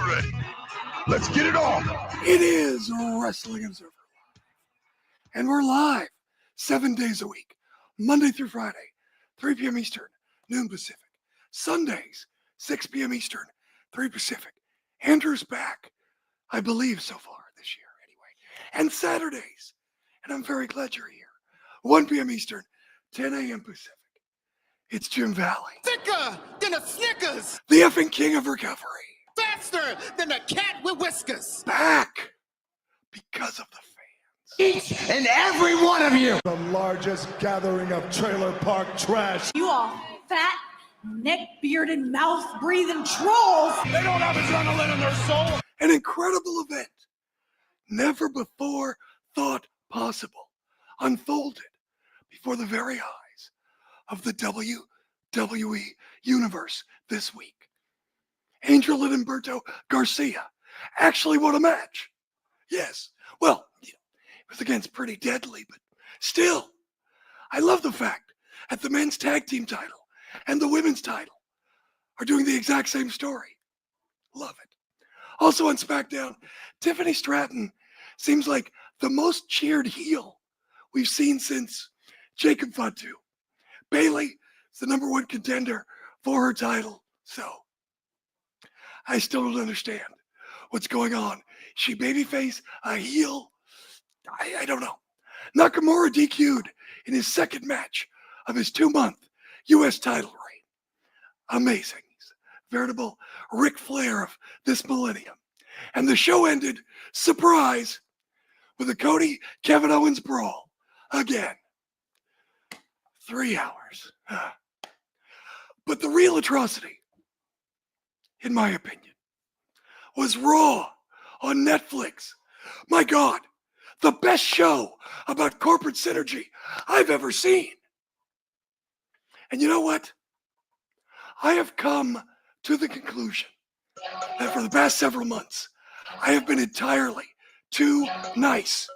ready. Let's get it on. It is Wrestling Observer Live. And we're live 7 days a week, Monday through Friday, 3 p.m. Eastern, noon Pacific. Sundays, 6 p.m. Eastern, 3 Pacific. Andrew's back, I believe, so far this year anyway. And Saturdays, and I'm very glad you're here, 1 p.m. Eastern, 10 a.m. Pacific. It's Jim Valley. Thicker than a Snickers. The effing king of recovery. Faster than a cat with whiskers. Back because of the fans. Each and every one of you. The largest gathering of trailer park trash. You all fat, neck-bearded, mouth-breathing trolls. They don't have adrenaline in their soul. An incredible event, never before thought possible, unfolded before the very eyes of the WWE Universe this week. Angel and Humberto Garcia actually won a match. Yes, well, it was against Pretty Deadly, but still, I love the fact that the men's tag team title and the women's title are doing the exact same story. Love it. Also on Smackdown, Tiffany Stratton seems like the most cheered heel we've seen since Jacob Fatu. Bayley is the #1 contender for her title, so I still don't understand what's going on. She babyface, a heel? I don't know. Nakamura DQ'd in his second match of his 2-month U.S. title reign. Amazing. He's a veritable Ric Flair of this millennium. And the show ended, surprise, with a Cody Kevin Owens brawl. Again. 3 hours. But the real atrocity, in my opinion, was Raw on Netflix. My God, the best show about corporate synergy I've ever seen. And you know what? I have come to the conclusion that for the past several months, I have been entirely too nice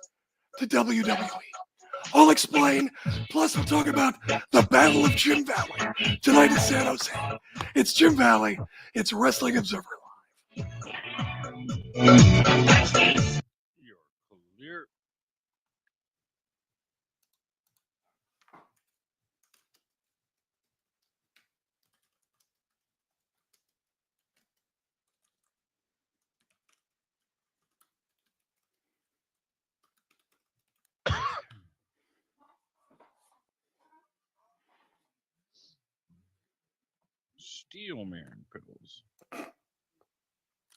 to WWE. I'll explain, plus we'll talk about the Battle of Jim Valley tonight in San Jose. It's Jim Valley, it's Wrestling Observer Live. You're clear. Steelman pills.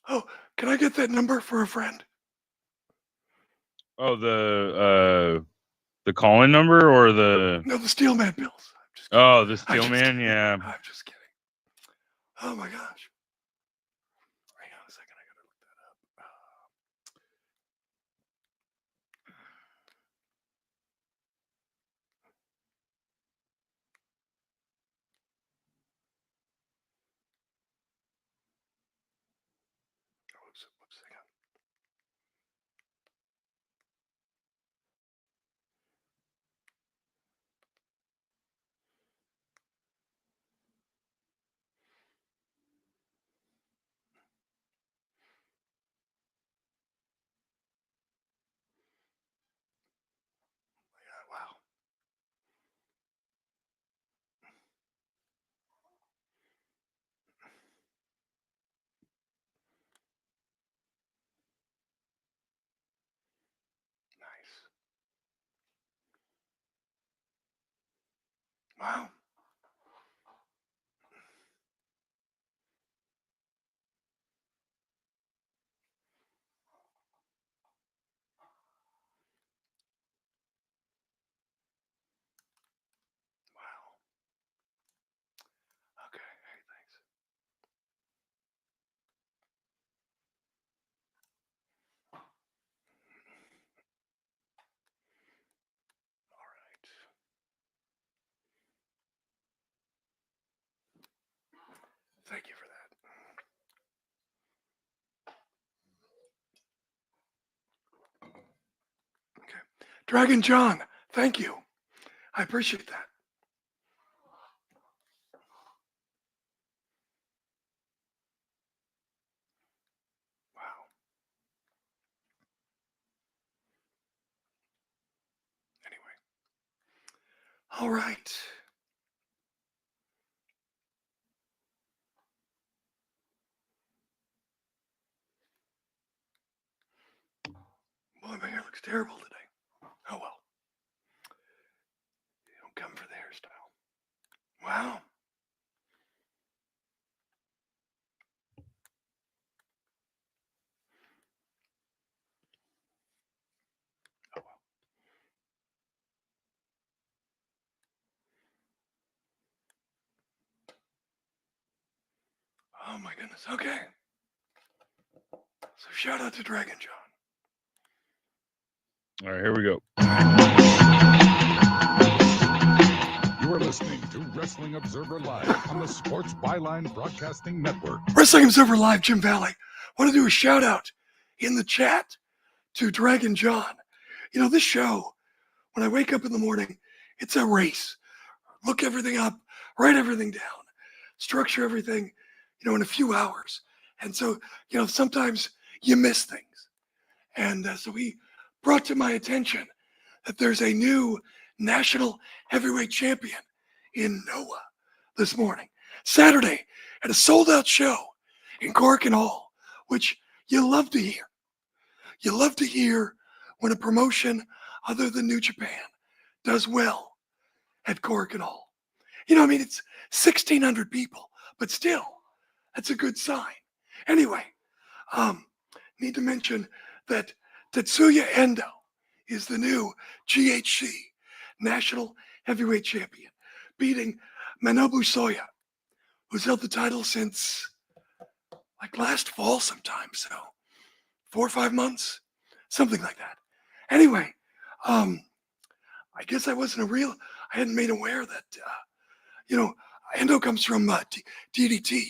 Oh, can I get that number for a friend? Oh, the call-in number or the No, the Steelman pills. the Steelman, yeah. I'm just kidding. Oh my gosh. Hang on a second, I gotta look that up. Whoops, hang on. Yeah, wow. Nice. Wow. Wow. Okay, hey, thanks. All right. Thank you for that. Okay. Dragon John, thank you. I appreciate that. All right. Boy, my hair looks terrible today. Oh well. You don't come for the hairstyle. Wow. Oh well. Oh my goodness. Okay. So shout out to Dragon John. All right, here we go. You are listening to Wrestling Observer Live on the Sports Byline Broadcasting Network. Wrestling Observer Live, Jim Valley. Want to do a shout out in the chat to Dragon John. You know, this show, when I wake up in the morning, it's a race. Look everything up, write everything down, structure everything, you know, in a few hours. And so, you know, sometimes you miss things. And so he brought to my attention that there's a new national heavyweight champion in Noah this morning, Saturday, at a sold-out show in Cork and Hall, which you love to hear. You love to hear when a promotion other than New Japan does well at Cork and Hall. You know, I mean, it's 1,600 people, but still, that's a good sign. Anyway, need to mention that Tetsuya Endo is the new GHC National Heavyweight Champion, beating Manobu Soya, who's held the title since like last fall sometime, so 4 or 5 months, something like that. Anyway, I guess I hadn't made aware that, you know, Endo comes from DDT,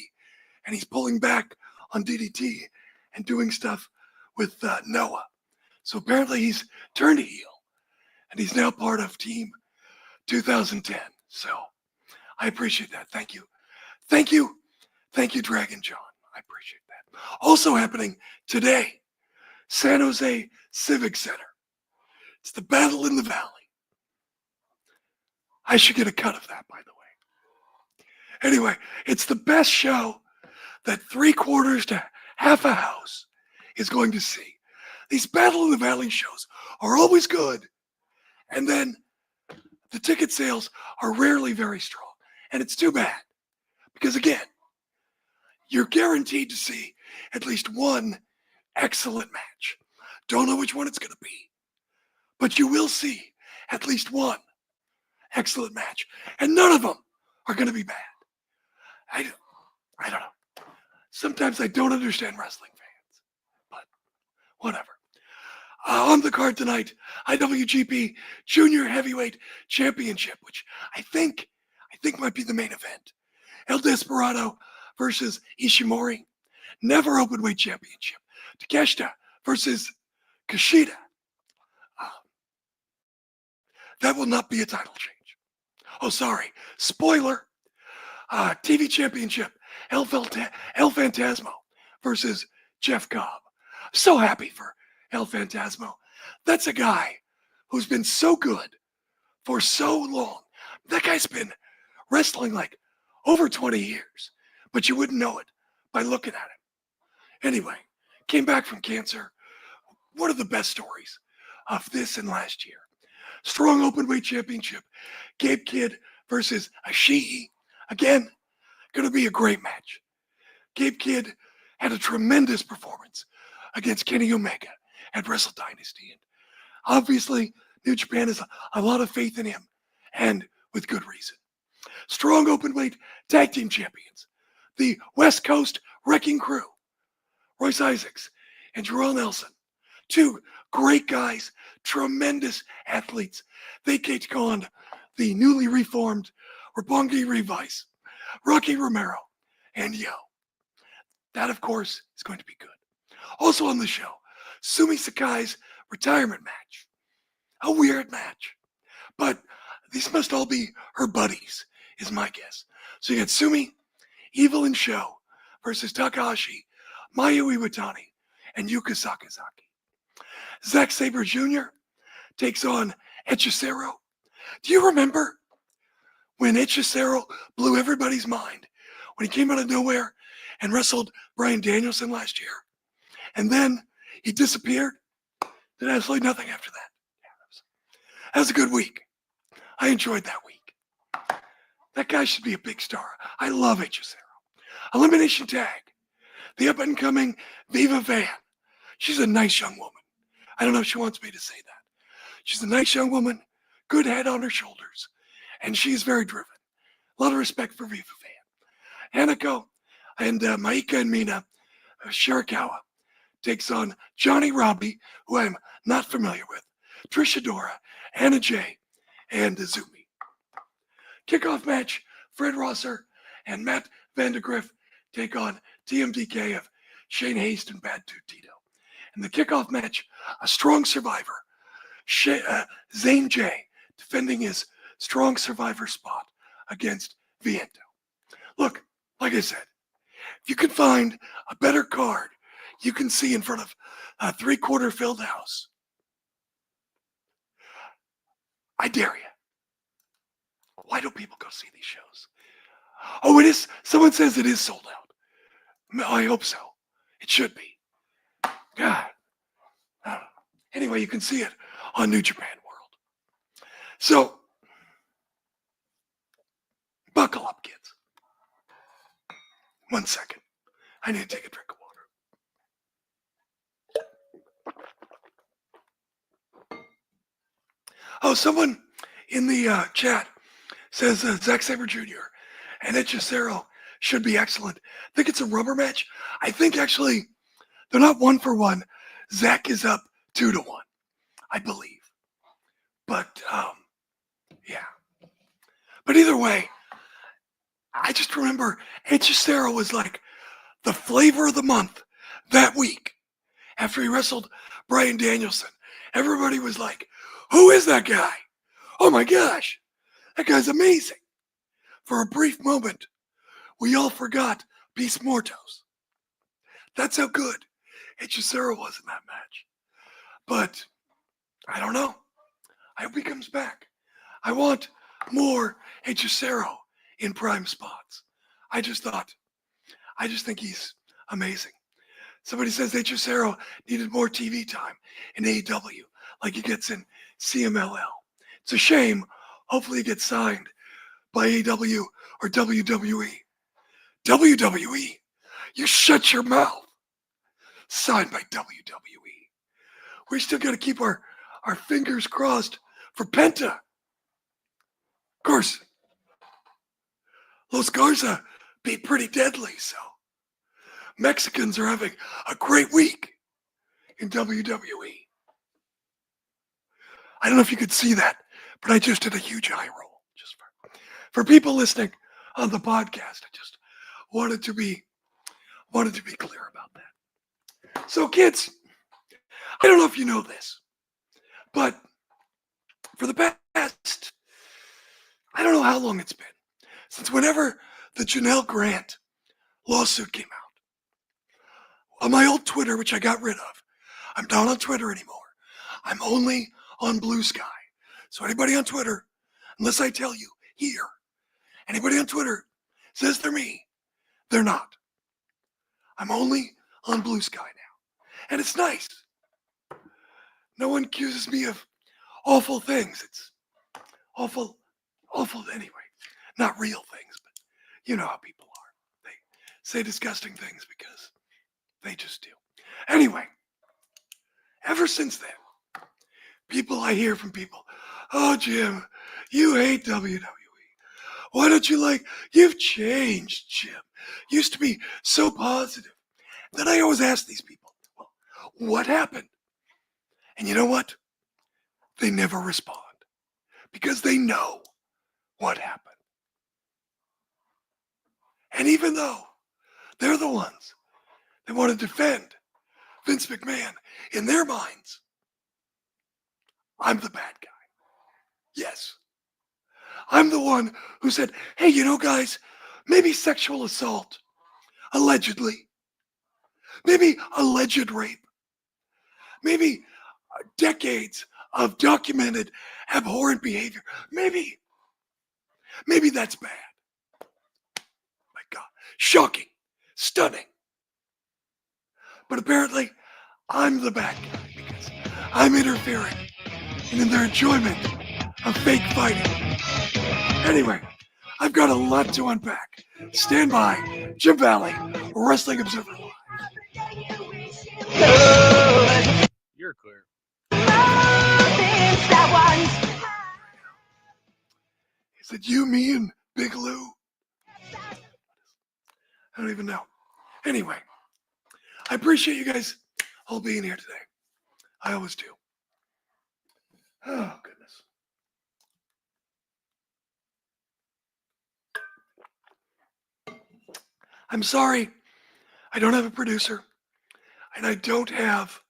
and he's pulling back on DDT and doing stuff with Noah. So apparently he's turned heel, and he's now part of Team 2010. So I appreciate that. Thank you. Thank you. Thank you, Dragon John. I appreciate that. Also happening today, San Jose Civic Center. It's the Battle in the Valley. I should get a cut of that, by the way. Anyway, it's the best show that 3/4 to half a house is going to see. These Battle in the Valley shows are always good, and then the ticket sales are rarely very strong. And it's too bad, because again, you're guaranteed to see at least one excellent match. Don't know which one it's going to be, but you will see at least one excellent match, and none of them are going to be bad. I don't know. Sometimes I don't understand wrestling fans, but whatever. On the card tonight, IWGP Junior Heavyweight Championship, which I think might be the main event. El Desperado versus Ishimori. Never Openweight Championship. Takeshita versus Kushida. That will not be a title change. Oh, sorry. Spoiler. TV Championship. El Fantasmo versus Jeff Cobb. So happy for El Fantasmo. That's a guy who's been so good for so long. That guy's been wrestling like over 20 years, but you wouldn't know it by looking at him. Anyway, came back from cancer. One of the best stories of this and last year. Strong Openweight Championship. Gabe Kidd versus Ishii. Again, going to be a great match. Gabe Kidd had a tremendous performance against Kenny Omega at Wrestle Dynasty. And obviously, New Japan has a lot of faith in him, and with good reason. Strong Openweight Tag Team Champions. The West Coast Wrecking Crew. Royce Isaacs and Jarrell Nelson. Two great guys, tremendous athletes. They take on the newly reformed Roppongi Revice, Rocky Romero, and Yo. That, of course, is going to be good. Also on the show, Sumi Sakai's retirement match. A weird match, but these must all be her buddies, is my guess. So you got Sumi, Evil and Show versus Takahashi, Mayu Iwatani, and Yuka Sakazaki. Zack Sabre Jr. takes on Hechicero. Do you remember when Hechicero blew everybody's mind when he came out of nowhere and wrestled Bryan Danielson last year. And then he disappeared. Did absolutely nothing after that. That was a good week. I enjoyed that week. That guy should be a big star. I love Hechicero. Elimination tag. The up and coming Viva Van. She's a nice young woman. I don't know if she wants me to say that. She's a nice young woman, good head on her shoulders, and she's very driven. A lot of respect for Viva Van. Hanako and Maika and Mina Shirakawa takes on Johnny Robbie, who I'm not familiar with, Trish Adora, Anna Jay, and Izumi. Kickoff match, Fred Rosser and Matt Vandegrift take on TMDK of Shane Haste and Bad Dude Tito. In the kickoff match, a strong survivor, Zane J, defending his strong survivor spot against Viento. Look, like I said, if you can find a better card you can see in front of a 3/4 filled house, I dare you. Why don't people go see these shows? Oh, it is. Someone says it is sold out. I hope so. It should be. God. I don't know. Anyway, you can see it on New Japan World. So, buckle up, kids. 1 second. I need to take a drink of water. Oh, someone in the chat says Zack Sabre Jr. and Hechicero should be excellent. I think it's a rubber match. I think actually they're not 1-for-1. Zack is up 2-1, I believe. But yeah. But either way, I just remember Hechicero was like the flavor of the month that week after he wrestled Bryan Danielson. Everybody was like, who is that guy? Oh my gosh, that guy's amazing. For a brief moment, we all forgot Peace Mortos. That's how good Hechicero was in that match. But I don't know. I hope he comes back. I want more Hechicero in prime spots. I just think he's amazing. Somebody says Hechicero needed more TV time in AEW, like he gets in CMLL. It's a shame. Hopefully he gets signed by AEW or WWE. WWE? You shut your mouth. Signed by WWE. We still got to keep our fingers crossed for Penta. Of course, Los Garza beat Pretty Deadly, so Mexicans are having a great week in WWE. I don't know if you could see that, but I just did a huge eye roll. Just for people listening on the podcast, I just wanted to be clear about that. So kids, I don't know if you know this, but for the past, I don't know how long it's been, since whenever the Janelle Grant lawsuit came out, on my old Twitter, which I got rid of, I'm not on Twitter anymore. I'm only on Blue Sky. So anybody on Twitter, unless I tell you here, anybody on Twitter says they're me, they're not. I'm only on Blue Sky now. And it's nice. No one accuses me of awful things. It's awful anyway. Not real things, but you know how people are. They say disgusting things because they just do. Anyway, ever since then, I hear from people, oh, Jim, you hate WWE. Why don't you like, you've changed, Jim. Used to be so positive. Then I always ask these people, well, what happened? And you know what? They never respond because they know what happened. And even though they're the ones that want to defend Vince McMahon in their minds, I'm the bad guy. Yes. I'm the one who said, hey, you know, guys, maybe sexual assault, allegedly, maybe alleged rape, maybe decades of documented abhorrent behavior, maybe Maybe that's bad. My God, shocking, stunning. But apparently, I'm the bad guy because I'm interfering in their enjoyment of fake fighting. Anyway, I've got a lot to unpack. Stand by, Jim Valley, Wrestling Observer Live. You're clear. Is it you, me, and Big Lou? I don't even know. Anyway, I appreciate you guys all being here today. I always do. Oh, goodness. I'm sorry. I don't have a producer. And I don't have,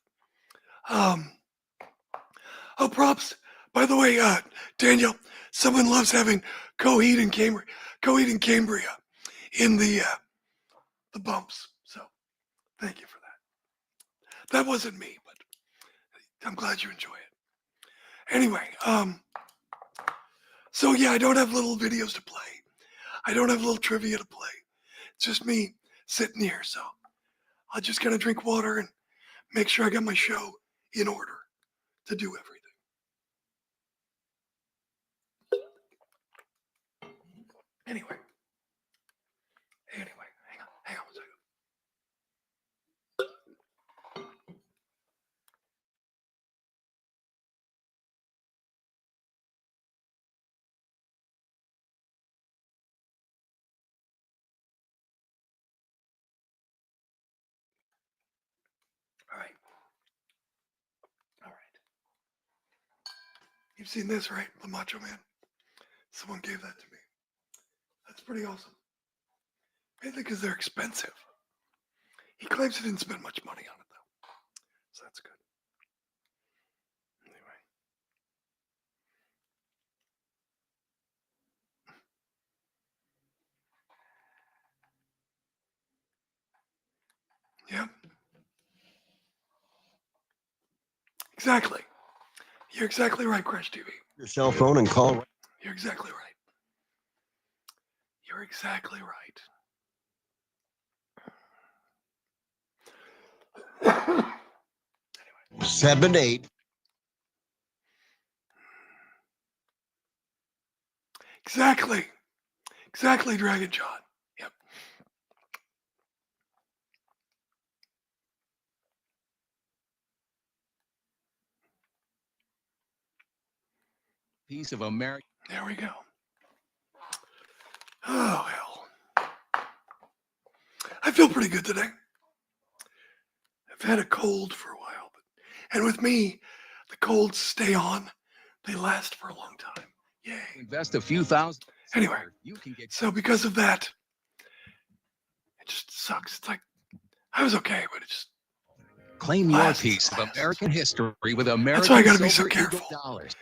props. By the way, Daniel, someone loves having Coheed and Cambria in the bumps. So thank you for that. That wasn't me, but I'm glad you enjoy it. Anyway, so yeah, I don't have little videos to play. I don't have little trivia to play. It's just me sitting here. So I'll just kind of drink water and make sure I got my show in order to do everything. Anyway, hang on one second. All right. You've seen this, right? The Macho Man. Someone gave that to me. That's pretty awesome. Mainly because they're expensive. He claims he didn't spend much money on it, though. So that's good. Anyway. Yep. Exactly. You're exactly right, Crash TV. Your cell phone and call. You're exactly right. You're exactly right. 7-8. Exactly, Dragon John. Yep. Piece of America. There we go. Oh, hell. I feel pretty good today. I've had a cold for a while, and with me, the colds stay on. They last for a long time. Yay. Invest a few thousand. Anyway, You can get so because of that, it just sucks. It's like, I was okay, but it just claim your piece of American history with American. That's why I gotta be so Silver Eagle careful. dollars.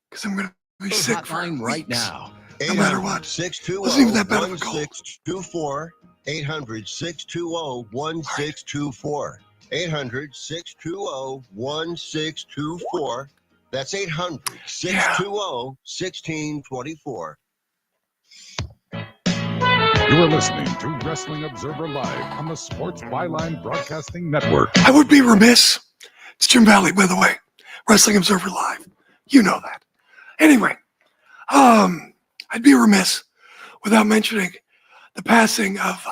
Because I'm gonna be sick for Hotline right weeks, now. no matter what. 620 Wasn't even that bad of a cold. 1624 800 620 1624 800 620 1624. That's 800 620 1624. You are listening to Wrestling Observer Live on the Sports Byline Broadcasting Network. I would be remiss. It's Jim Valley, by the way. Wrestling Observer Live. You know that. Anyway, I'd be remiss without mentioning the passing of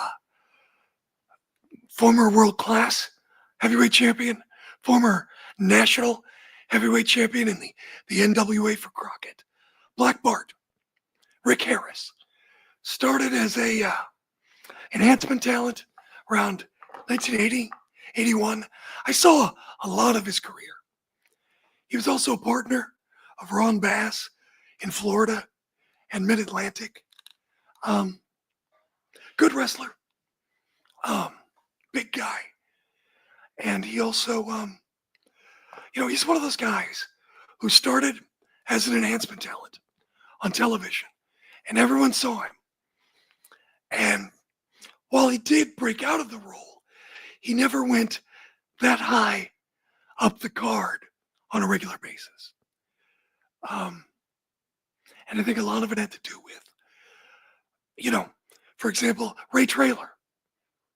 former world-class heavyweight champion, former national heavyweight champion in the NWA for Crockett, Black Bart, Rick Harris. Started as a enhancement talent around 1980, 81. I saw a lot of his career. He was also a partner of Ron Bass in Florida and Mid-Atlantic. Good wrestler. Big guy. And he also, he's one of those guys who started as an enhancement talent on television, and everyone saw him. And while he did break out of the role, he never went that high up the card on a regular basis. And I think a lot of it had to do with For example, Ray Traylor,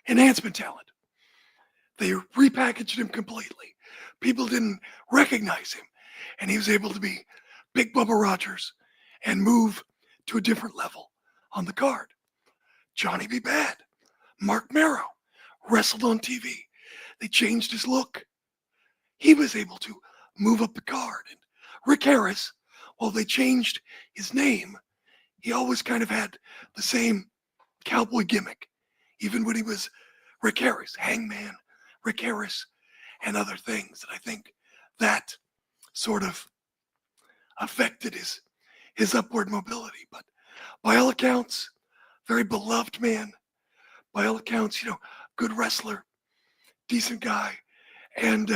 enhancement talent. They repackaged him completely. People didn't recognize him, and he was able to be Big Bubba Rogers and move to a different level on the card. Johnny B. Bad, Mark Marrow, wrestled on TV. They changed his look. He was able to move up the card. And Rick Harris, while they changed his name, he always kind of had the same cowboy gimmick, even when he was Rick Harris, Hangman, Rick Harris, and other things. And I think that sort of affected his upward mobility. But by all accounts, very beloved man. By all accounts, good wrestler, decent guy, and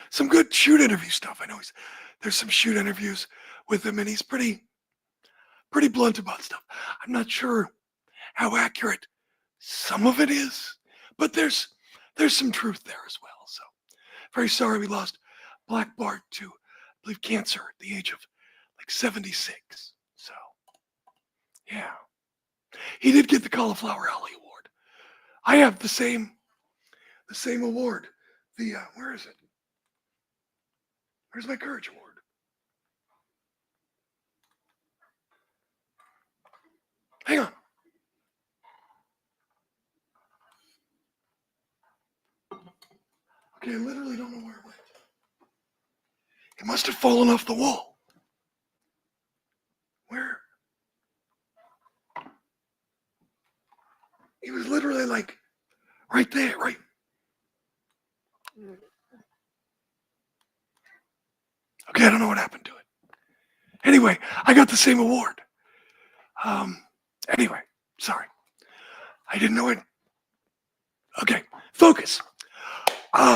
some good shoot interview stuff. I know there's some shoot interviews with him, and he's pretty blunt about stuff. I'm not sure how accurate some of it is, but there's some truth there as well. So very sorry we lost Black Bart to, I believe, cancer at the age of like 76. So yeah, he did get the Cauliflower Alley Award. I have the same award. The where is it? Where's my Courage Award? Hang on. Okay, I literally don't know where it went. It must have fallen off the wall. Where? It was literally like right there, right? Okay, I don't know what happened to it. Anyway, I got the same award. Anyway, sorry. I didn't know it. Okay, focus.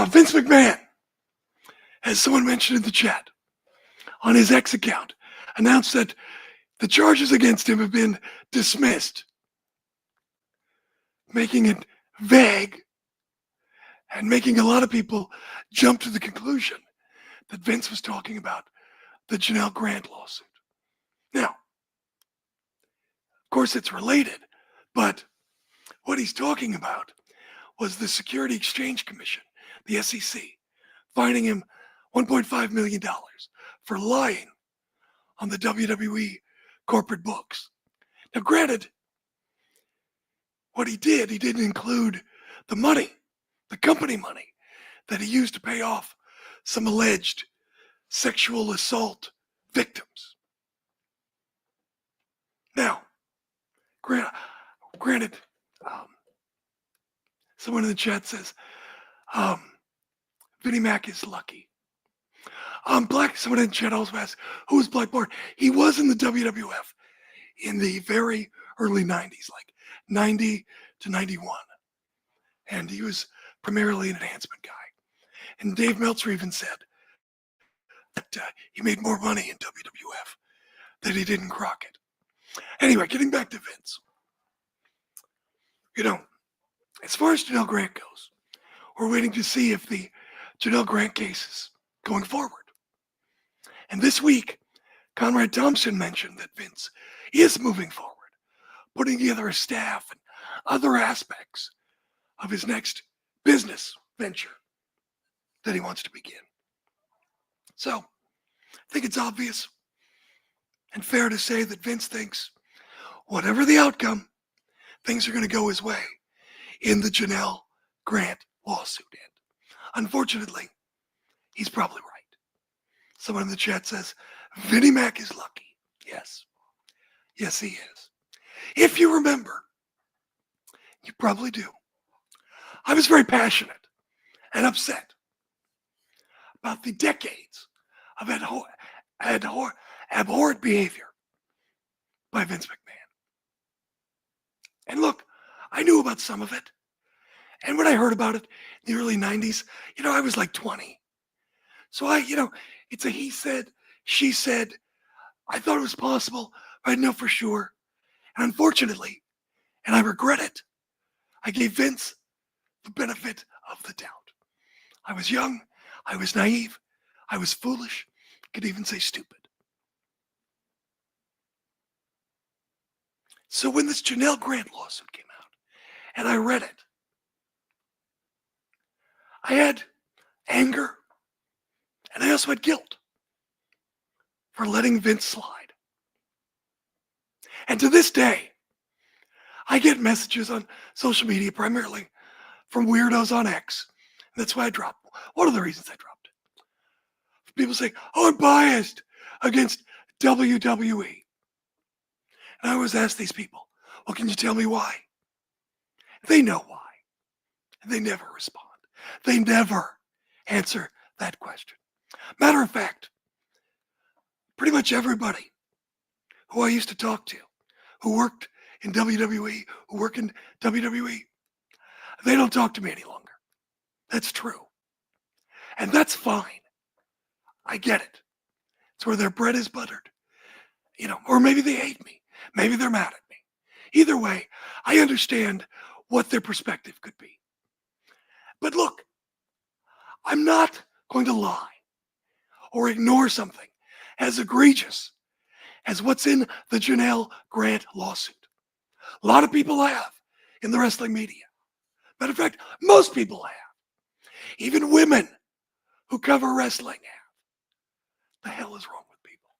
Vince McMahon, as someone mentioned in the chat, on his X account, announced that the charges against him have been dismissed, making it vague and making a lot of people jump to the conclusion that Vince was talking about the Janelle Grant lawsuit. Now, of course, it's related, but what he's talking about was the Security Exchange Commission, the SEC, fining him $1.5 million for lying on the WWE corporate books. Now, granted, what he didn't include the money, the company money that he used to pay off some alleged sexual assault victims. Now, granted, someone in the chat says, Vinnie Mac is lucky. Someone in the chat also asked, who was Black Bart? He was in the WWF in the very early 90s, like 90 to 91. And he was primarily an enhancement guy. And Dave Meltzer even said that he made more money in WWF than he did in Crockett. Anyway, getting back to Vince. As far as Janelle Grant goes, we're waiting to see if the Janelle Grant case is going forward. And this week, Conrad Thompson mentioned that Vince is moving forward, putting together a staff and other aspects of his next business venture that he wants to begin. So, I think it's obvious and fair to say that Vince thinks, whatever the outcome, things are going to go his way in the Janelle Grant lawsuit. And unfortunately, he's probably right. Someone in the chat says, Vinnie Mac is lucky. Yes. Yes, he is. If you remember, you probably do, I was very passionate and upset about the decades of abhorrent behavior by Vince McMahon. And look, I knew about some of it. And when I heard about it in the early 90s, I was like 20. So it's a he said, she said. I thought it was possible, but I didn't know for sure. And unfortunately, and I regret it, I gave Vince the benefit of the doubt. I was young, I was naive, I was foolish, could even say stupid. So when this Janelle Grant lawsuit came out and I read it, I had anger and I also had guilt for letting Vince slide. And to this day, I get messages on social media, primarily from weirdos on X. That's why I dropped. One of the reasons I dropped it. People say, "Oh, I'm biased against WWE." And I always ask these people, "Well, can you tell me why?" They know why. And they never respond. They never answer that question. Matter of fact, pretty much everybody who I used to talk to, who worked in WWE, who work in WWE, they don't talk to me any longer. That's true. And that's fine. I get it. It's where their bread is buttered. Or maybe they hate me. Maybe they're mad at me. Either way, I understand what their perspective could be. But look, I'm not going to lie or ignore something as egregious as what's in the Janelle Grant lawsuit. A lot of people have in the wrestling media. Matter of fact, most people have. Even women who cover wrestling have. The hell is wrong with people?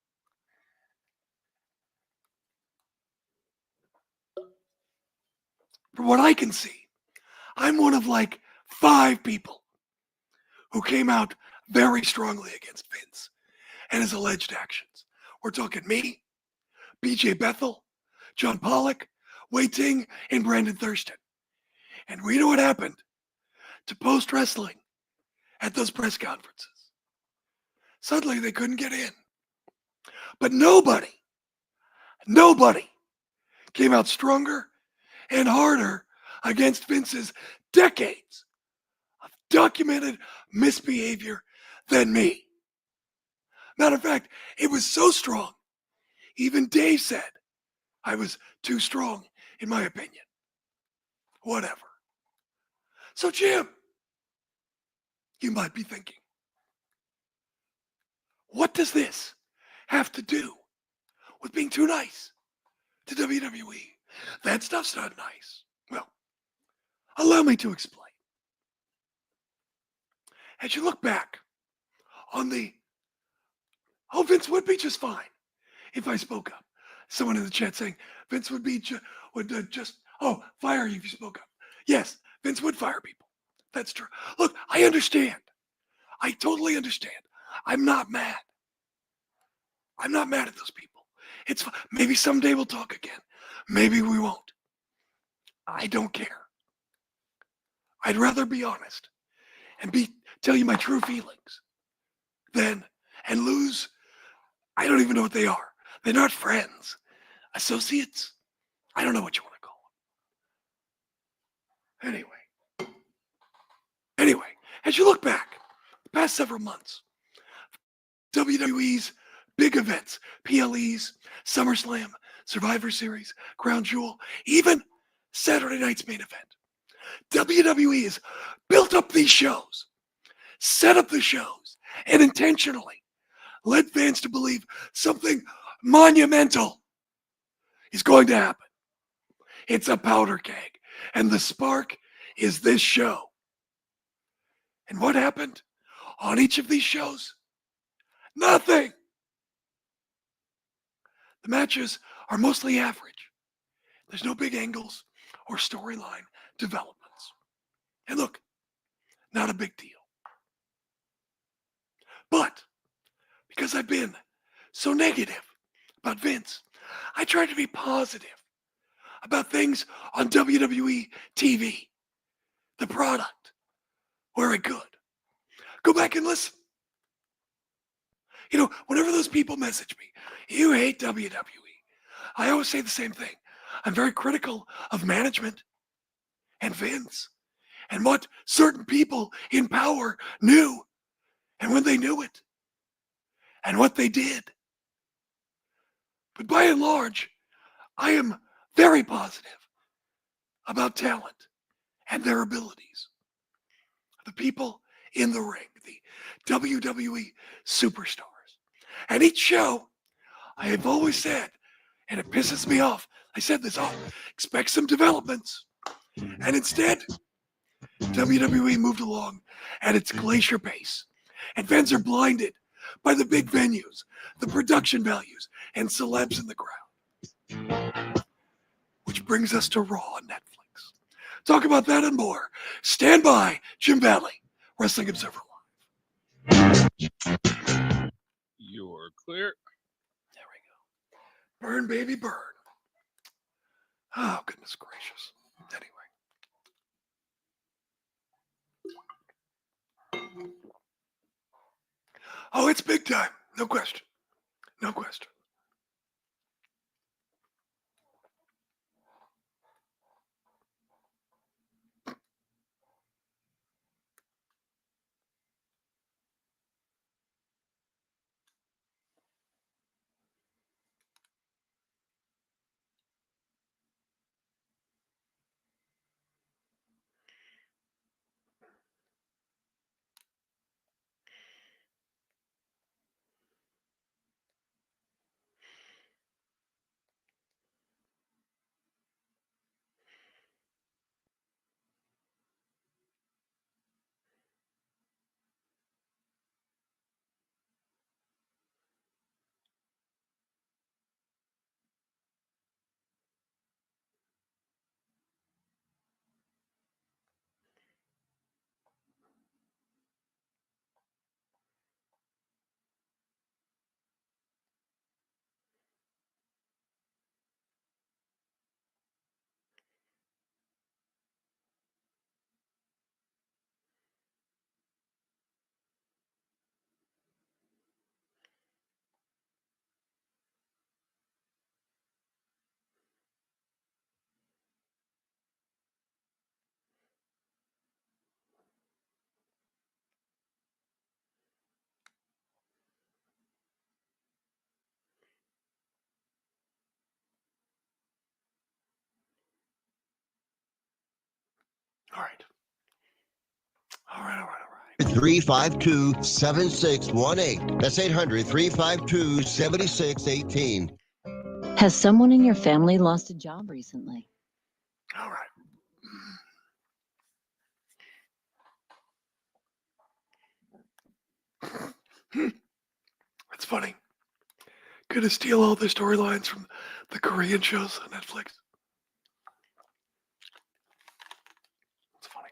From what I can see, I'm one of like 5 people who came out very strongly against Vince and his alleged actions. We're talking me, BJ Bethel, John Pollock, Wei Ting, and Brandon Thurston. And we know what happened to post wrestling at those press conferences. Suddenly they couldn't get in. But nobody came out stronger and harder against Vince's decades of documented misbehavior than me. Matter of fact, it was so strong, even Dave said I was too strong, in my opinion. Whatever. So, Jim, you might be thinking, what does this have to do with being too nice to WWE? That stuff's not nice. Well, allow me to explain. As you look back on Vince would be just fine if I spoke up. Someone in the chat saying Vince would be fire you if you spoke up. Yes, Vince would fire people. That's true. Look, I understand. I totally understand. I'm not mad. I'm not mad at those people. It's maybe someday we'll talk again. Maybe we won't. I don't care. I'd rather be honest and tell you my true feelings than and lose. I don't even know what they are. They're not friends, associates. I don't know what you want to call them. Anyway, as you look back the past several months, WWE's big events, PLEs, SummerSlam, Survivor Series, Crown Jewel, even Saturday night's main event, WWE has built up these shows, set up the shows, and intentionally led fans to believe something monumental is going to happen. It's a powder keg, and the spark is this show. And what happened on each of these shows? Nothing. The matches are mostly average. There's no big angles or storyline developments. And look, not a big deal. But because I've been so negative about Vince, I try to be positive about things on WWE TV, the product, where I could. Go back and listen. Whenever those people message me, you hate WWE, I always say the same thing. I'm very critical of management and Vince and what certain people in power knew and when they knew it and what they did. But by and large, I am very positive about talent and their abilities. The people in the ring, the WWE superstars. And each show, I have always said, and it pisses me off I said this all. Expect some developments. And instead, WWE moved along at its glacier pace. And fans are blinded by the big venues, the production values, and celebs in the crowd. Which brings us to Raw on Netflix. Talk about that and more. Stand by, Jim Valley, Wrestling Observer Live. You're clear. There we go. Burn, baby, burn. Oh, goodness gracious. Anyway. Oh, it's big time. No question. No question. All right. 352-7618. That's 800-352-7618. Has someone in your family lost a job recently? All right. It's funny. Gonna steal all the storylines from the Korean shows on Netflix. It's funny.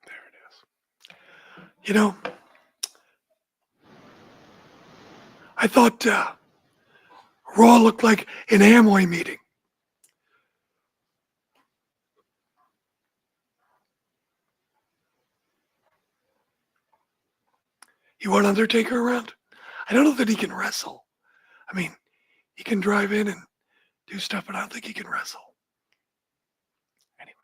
There it is. You know, I thought Raw looked like an Amway meeting. You want Undertaker around? I don't know that he can wrestle. I mean, he can drive in and do stuff, but I don't think he can wrestle. Anyway.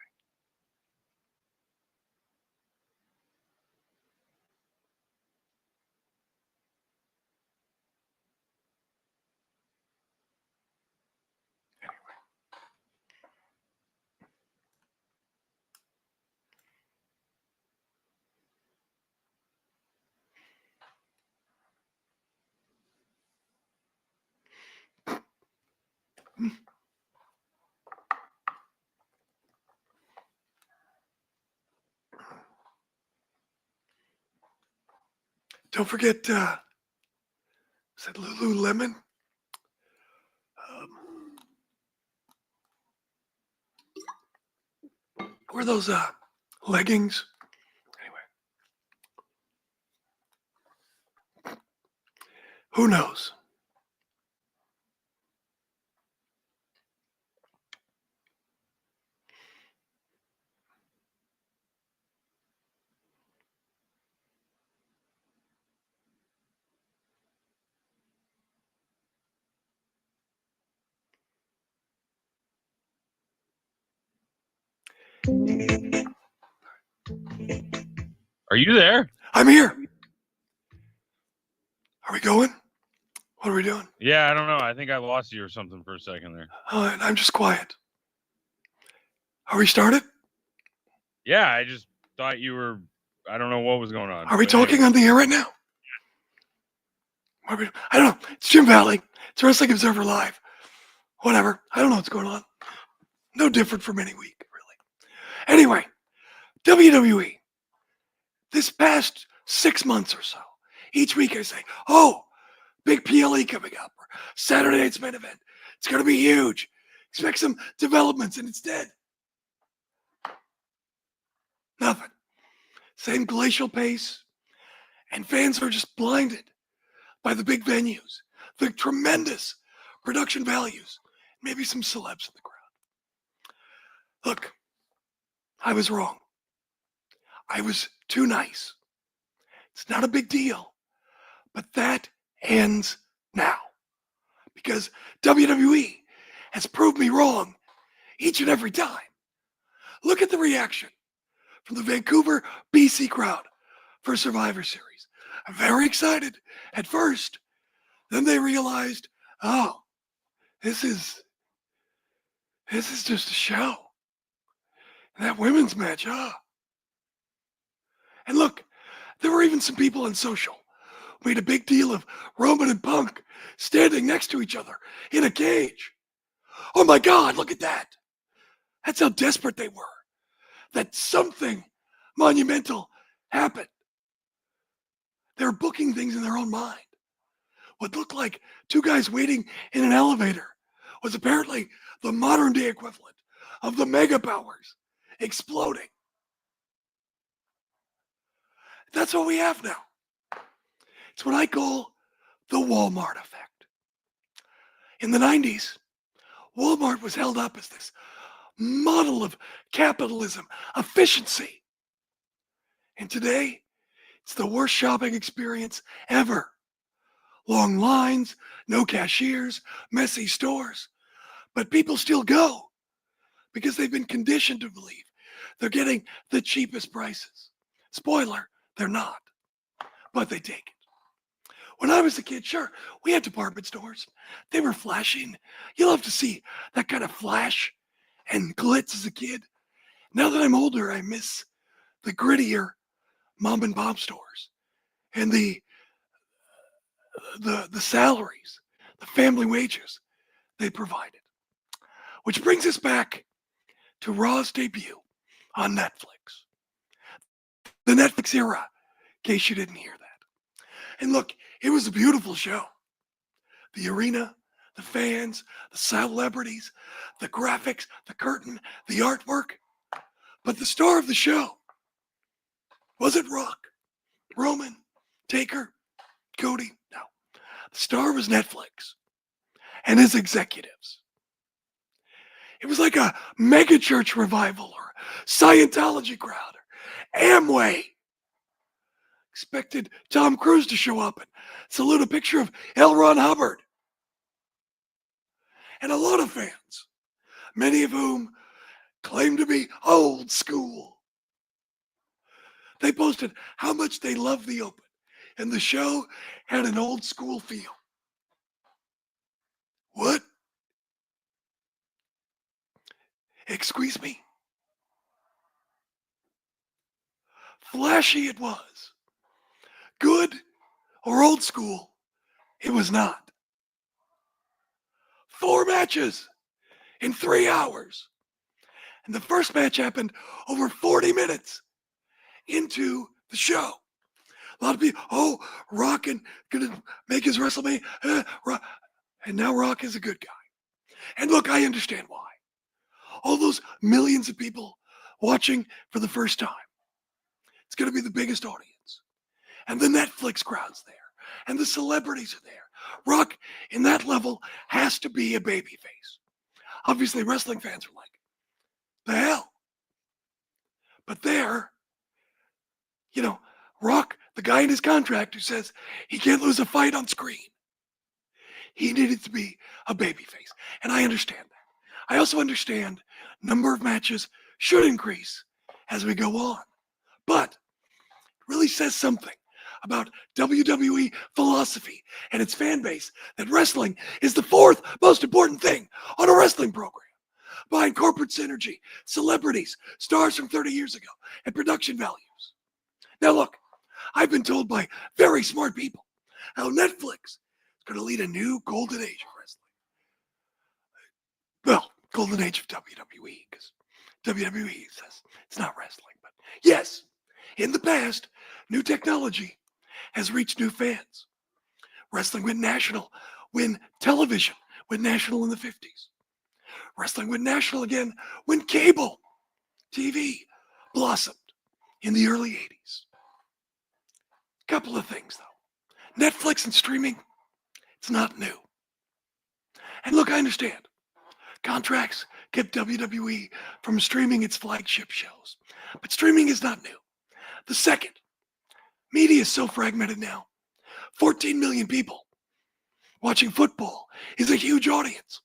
Don't forget, is that Lululemon? Were those leggings? Anyway. Who knows? Are you there? I'm here. Are we going? What are we doing? Yeah, I don't know. I think I lost you or something for a second there. I'm just quiet. Are we started? Yeah, I just thought you were. I don't know what was going on. Are we but talking anyway. on the air right now? I don't know. It's Jim Valley. It's Wrestling Observer Live. Whatever. I don't know what's going on. No different from any week, really. Anyway, WWE. This past 6 months or so, each week I say, oh, big PLE coming up, or Saturday night's main event. It's going to be huge. Expect some developments, and it's dead. Nothing. Same glacial pace, and fans are just blinded by the big venues, the tremendous production values, maybe some celebs in the crowd. Look, I was wrong. I was too nice. It's not a big deal, but that ends now because WWE has proved me wrong each and every time. Look at the reaction from the Vancouver, BC crowd for Survivor Series. I'm very excited at first. Then they realized, oh, this is just a show. And that women's match, And look, there were even some people on social who made a big deal of Roman and Punk standing next to each other in a cage. Oh my God, look at that. That's how desperate they were. That something monumental happened. They were booking things in their own mind. What looked like two guys waiting in an elevator was apparently the modern day equivalent of the mega powers exploding. That's what we have now. It's what I call the Walmart effect. In the 90s, Walmart was held up as this model of capitalism, efficiency. And today, it's the worst shopping experience ever. Long lines, no cashiers, messy stores. But people still go because they've been conditioned to believe they're getting the cheapest prices. Spoiler, they're not, but they take it. When I was a kid, sure, we had department stores. They were flashing. You love to see that kind of flash and glitz as a kid. Now that I'm older, I miss the grittier mom and pop stores and the salaries, the family wages they provided. Which brings us back to Raw's debut on Netflix. The Netflix era, in case you didn't hear that. And look, it was a beautiful show. The arena, the fans, the celebrities, the graphics, the curtain, the artwork. But the star of the show wasn't Rock, Roman, Taker, Cody. No. The star was Netflix and his executives. It was like a megachurch revival or Scientology crowd or Amway. Expected Tom Cruise to show up and salute a picture of L. Ron Hubbard. And a lot of fans, many of whom claim to be old school. They posted how much they loved the Open, and the show had an old school feel. What? Excuse me? Flashy it was. Good or old school, it was not. 4 matches in 3 hours. And the first match happened over 40 minutes into the show. A lot of people, oh, Rock gonna make his WrestleMania. And now Rock is a good guy. And look, I understand why. All those millions of people watching for the first time. It's going to be the biggest audience. And the Netflix crowd's there. And the celebrities are there. Rock in that level has to be a babyface. Obviously, wrestling fans are like, the hell? But there, Rock, the guy in his contract who says he can't lose a fight on screen, he needed to be a babyface. And I understand that. I also understand number of matches should increase as we go on. But it really says something about WWE philosophy and its fan base that wrestling is the fourth most important thing on a wrestling program. Behind corporate synergy, celebrities, stars from 30 years ago, and production values. Now look, I've been told by very smart people how Netflix is going to lead a new golden age of wrestling. Well, golden age of WWE, because WWE says it's not wrestling. But yes, in the past, new technology has reached new fans. Wrestling went national when television went national in the 50s. Wrestling went national again when cable TV blossomed in the early 80s. Couple of things, though. Netflix and streaming, it's not new. And look, I understand. Contracts kept WWE from streaming its flagship shows. But streaming is not new. The second, media is so fragmented now. 14 million people watching football is a huge audience.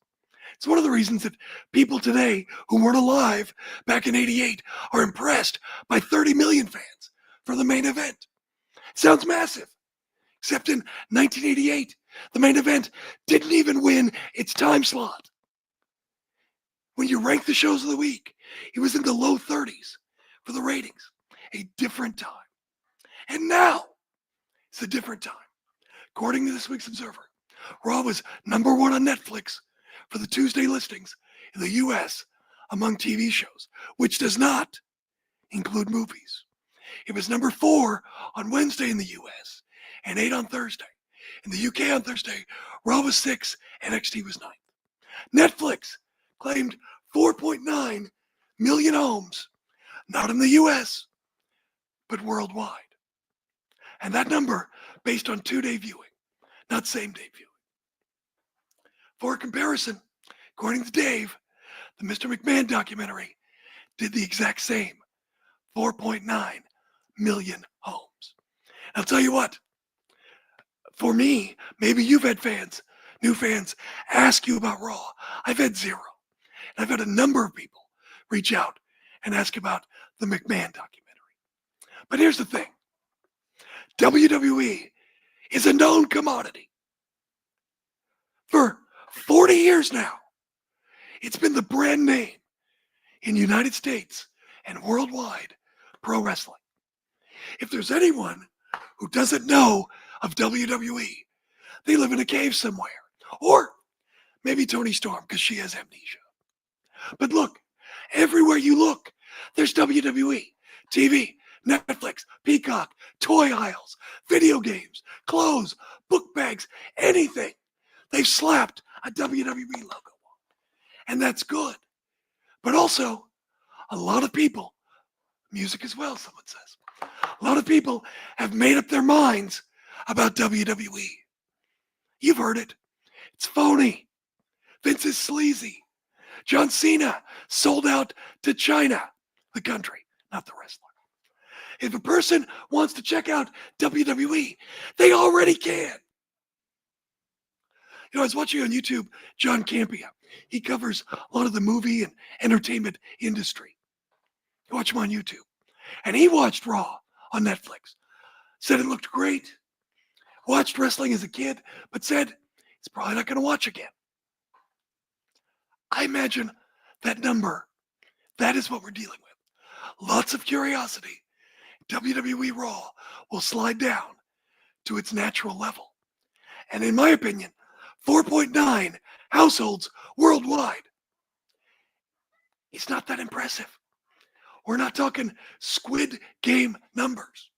It's one of the reasons that people today who weren't alive back in 88 are impressed by 30 million fans for the main event. Sounds massive. Except in 1988, the main event didn't even win its time slot. When you rank the shows of the week, it was in the low 30s for the ratings. A different time. And now, it's a different time. According to this week's Observer, Raw was number 1 on Netflix for the Tuesday listings in the US among TV shows, which does not include movies. It was number 4 on Wednesday in the US and 8 on Thursday. In the UK on Thursday, Raw was 6, NXT was 9. Netflix claimed 4.9 million homes, not in the US, but worldwide. And that number based on 2-day viewing, not same-day viewing. For comparison, according to Dave, the Mr. McMahon documentary did the exact same, 4.9 million homes. I'll tell you what, for me, maybe you've had fans, new fans, ask you about Raw. I've had 0. And I've had a number of people reach out and ask about the McMahon documentary. But here's the thing. WWE is a known commodity. For 40 years now, it's been the brand name in the United States and worldwide pro wrestling. If there's anyone who doesn't know of WWE, they live in a cave somewhere. Or maybe Toni Storm, because she has amnesia. But look, everywhere you look, there's WWE, TV, Netflix, Peacock, toy aisles, video games, clothes, book bags, anything. They've slapped a WWE logo on. And that's good. But also, a lot of people, music as well, someone says, a lot of people have made up their minds about WWE. You've heard it. It's phony. Vince is sleazy. John Cena sold out to China, the country, not the wrestler. If a person wants to check out WWE, they already can. I was watching on YouTube John Campea. He covers a lot of the movie and entertainment industry. You watch him on YouTube. And he watched Raw on Netflix. Said it looked great. Watched wrestling as a kid, but said he's probably not going to watch again. I imagine that number, that is what we're dealing with. Lots of curiosity. WWE Raw will slide down to its natural level. And in my opinion, 4.9 households worldwide. It's not that impressive. We're not talking Squid Game numbers.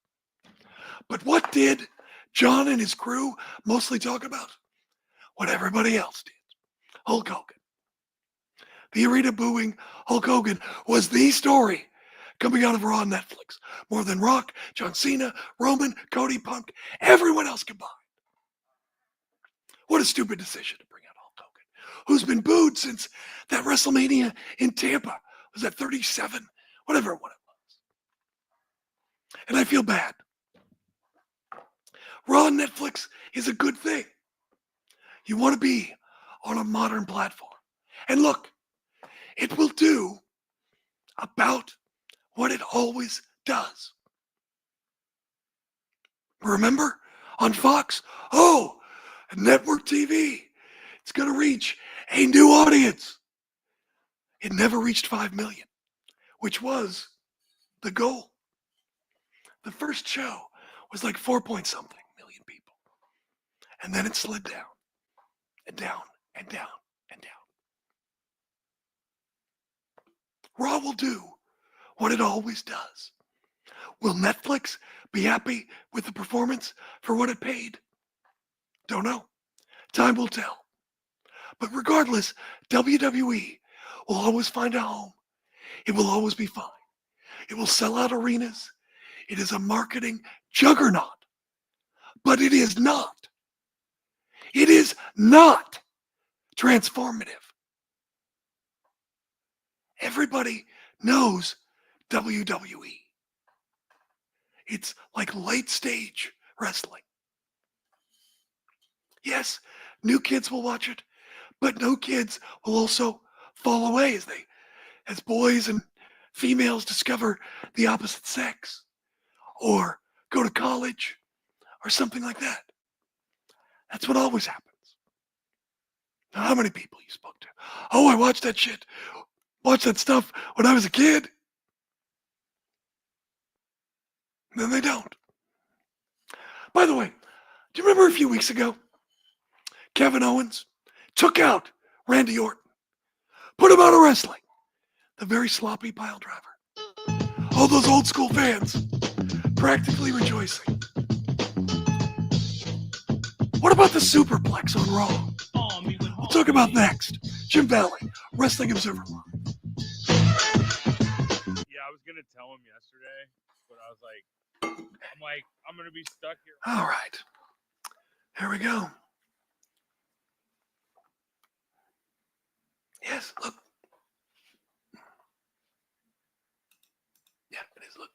But what did John and his crew mostly talk about? What everybody else did. Hulk Hogan. The arena booing Hulk Hogan was the story coming out of Raw on Netflix. More than Rock, John Cena, Roman, Cody, Punk, everyone else combined. What a stupid decision to bring out Hulk Hogan, who's been booed since that WrestleMania in Tampa. Was that 37? Whatever it was. And I feel bad. Raw on Netflix is a good thing. You want to be on a modern platform. And look, it will do about what it always does. Remember on Fox? Oh, network TV. It's going to reach a new audience. It never reached 5 million, which was the goal. The first show was like 4 point something million people. And then it slid down and down and down and down. Raw will do what it always does. Will Netflix be happy with the performance for what it paid? Don't know. Time will tell. But regardless, WWE will always find a home. It will always be fine. It will sell out arenas. It is a marketing juggernaut. But it is not. It is not transformative. Everybody knows WWE. It's like late stage wrestling. Yes, new kids will watch it, but no kids will also fall away as boys and females discover the opposite sex or go to college or something like that. That's what always happens. Now, how many people you spoke to? Oh, I watched that shit. Watched that stuff when I was a kid. And then they don't. By the way, do you remember a few weeks ago, Kevin Owens took out Randy Orton, put him out of wrestling, the very sloppy pile driver. All those old school fans practically rejoicing. What about the superplex on Raw? We'll talk about next. Jim Valley, Wrestling Observer Live. Yeah, I was gonna tell him yesterday, but I was like, I'm gonna be stuck here. All right. Here we go. Yes, look. Yeah, it is. Look.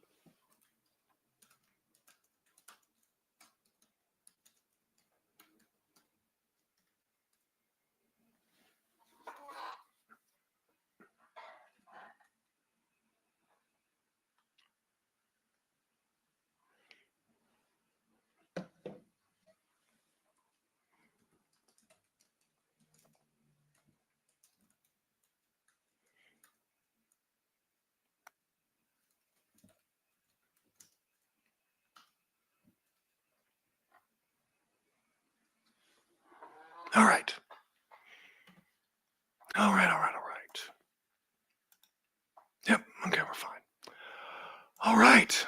All right. All right. Yep, okay, we're fine. All right.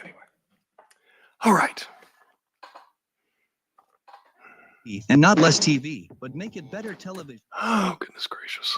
Anyway. All right. And not less TV, but make it better television. Oh, goodness gracious.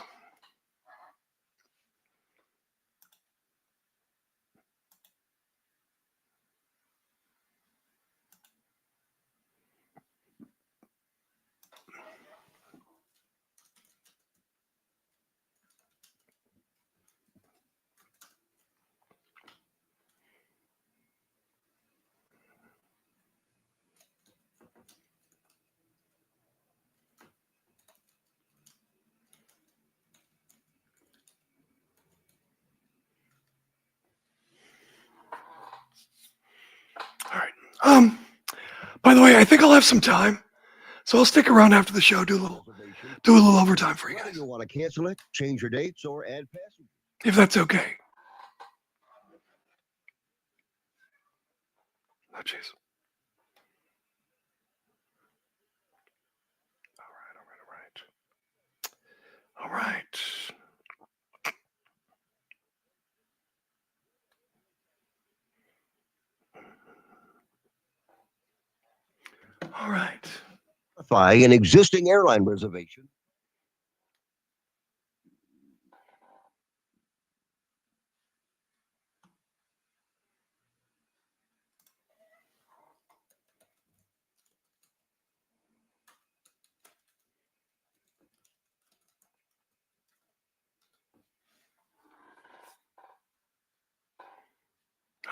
All right. By the way, I think I'll have some time, so I'll stick around after the show, do a little overtime for you Whether guys, you want to cancel it, change your dates, or add passengers. if that's okay. Oh, jeez. All right. All right. Modify an existing airline reservation.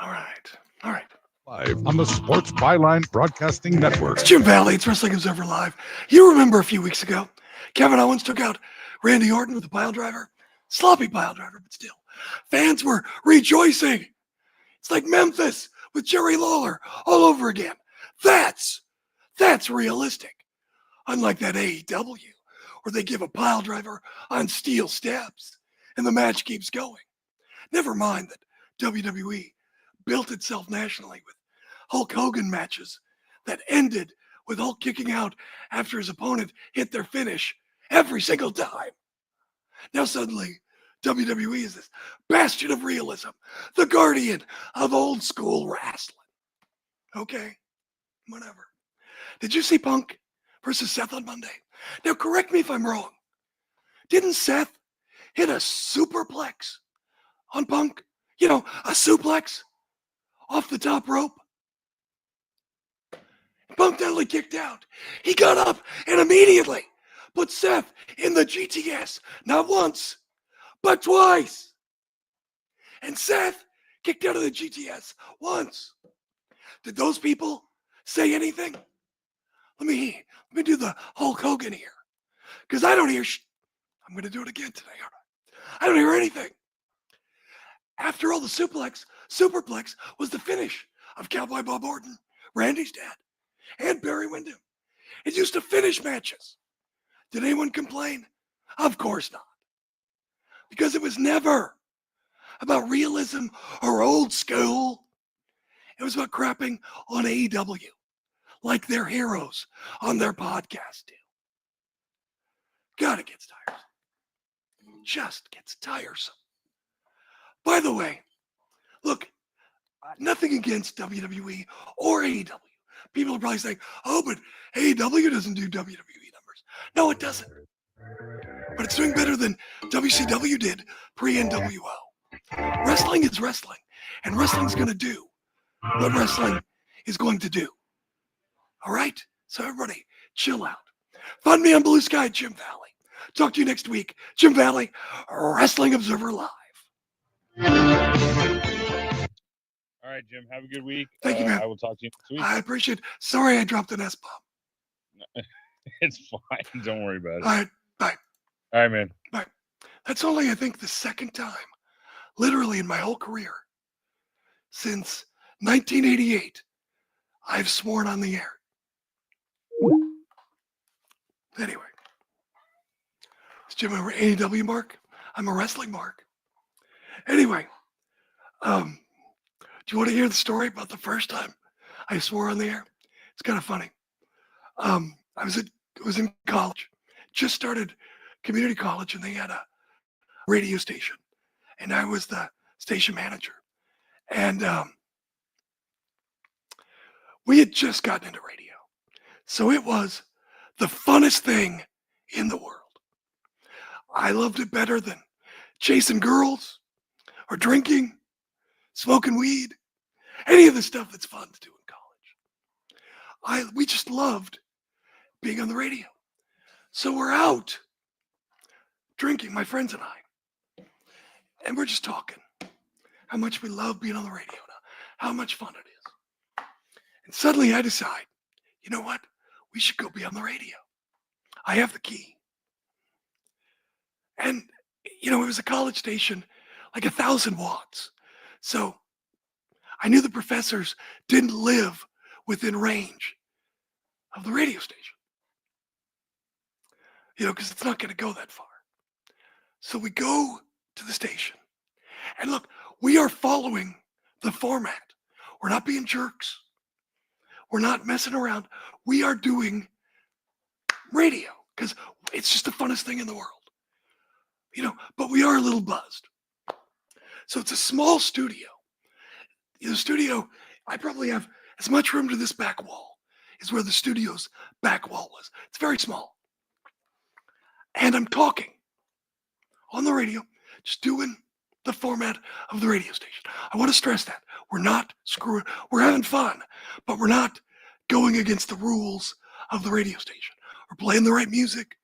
All right. All right. Live on the Sports Byline Broadcasting Network. It's Jim Valley. It's Wrestling Observer Live. You remember a few weeks ago, Kevin Owens took out Randy Orton with a pile driver. Sloppy pile driver, but still. Fans were rejoicing. It's like Memphis with Jerry Lawler all over again. That's realistic. Unlike that AEW, where they give a pile driver on steel steps and the match keeps going. Never mind that WWE built itself nationally with Hulk Hogan matches that ended with Hulk kicking out after his opponent hit their finish every single time. Now suddenly, WWE is this bastion of realism, the guardian of old school wrestling. Okay, whatever. Did you see Punk versus Seth on Monday? Now correct me if I'm wrong. Didn't Seth hit a superplex on Punk? You know, a suplex off the top rope? Punk not only kicked out, he got up and immediately put Seth in the GTS, not once, but twice. And Seth kicked out of the GTS once. Did those people say anything? Let me do the Hulk Hogan here, because I don't hear I'm going to do it again today. I don't hear anything. After all, the superplex was the finish of Cowboy Bob Orton, Randy's dad, and Barry Windham. It used to finish matches. Did anyone complain? Of course not. Because it was never about realism or old school. It was about crapping on AEW, like their heroes on their podcast do. God, it gets tiresome. Just gets tiresome. By the way, look, nothing against WWE or AEW. People are probably saying, oh, but AEW doesn't do WWE numbers. No, it doesn't. But it's doing better than WCW did pre-NWO. Wrestling is wrestling, and wrestling's going to do what wrestling is going to do. All right? So everybody, chill out. Find me on Blue Sky, Jim Valley. Talk to you next week. Jim Valley, Wrestling Observer Live. All right, Jim. Have a good week. Thank you, man. I will talk to you next week. I appreciate it. Sorry I dropped an S-bomb. It's fine. Don't worry about it. All right, bye. All right, man. Bye. That's only, I think, the second time, literally in my whole career, since 1988, I've sworn on the air. Anyway, is Jim an AEW mark? I'm a wrestling mark. Anyway, do you want to hear the story about the first time I swore on the air? It's kind of funny. I was in college, just started community college, and they had a radio station, and I was the station manager. And we had just gotten into radio, so it was the funnest thing in the world. I loved it better than chasing girls or drinking, smoking weed, any of the stuff that's fun to do in college. We just loved being on the radio. So we're out drinking, my friends and I, and we're just talking how much we love being on the radio now, how much fun it is. And suddenly I decide, you know what? We should go be on the radio. I have the key. And, you know, it was a college station, like 1,000 watts. So I knew the professors didn't live within range of the radio station. You know, because it's not going to go that far. So we go to the station. And look, we are following the format. We're not being jerks. We're not messing around. We are doing radio because it's just the funnest thing in the world. But we are a little buzzed. So it's a small studio. The studio, I probably have as much room to this back wall as where the studio's back wall was. It's very small. And I'm talking on the radio, just doing the format of the radio station. I want to stress that. We're not screwing, we're having fun, but we're not going against the rules of the radio station. We're playing the right music.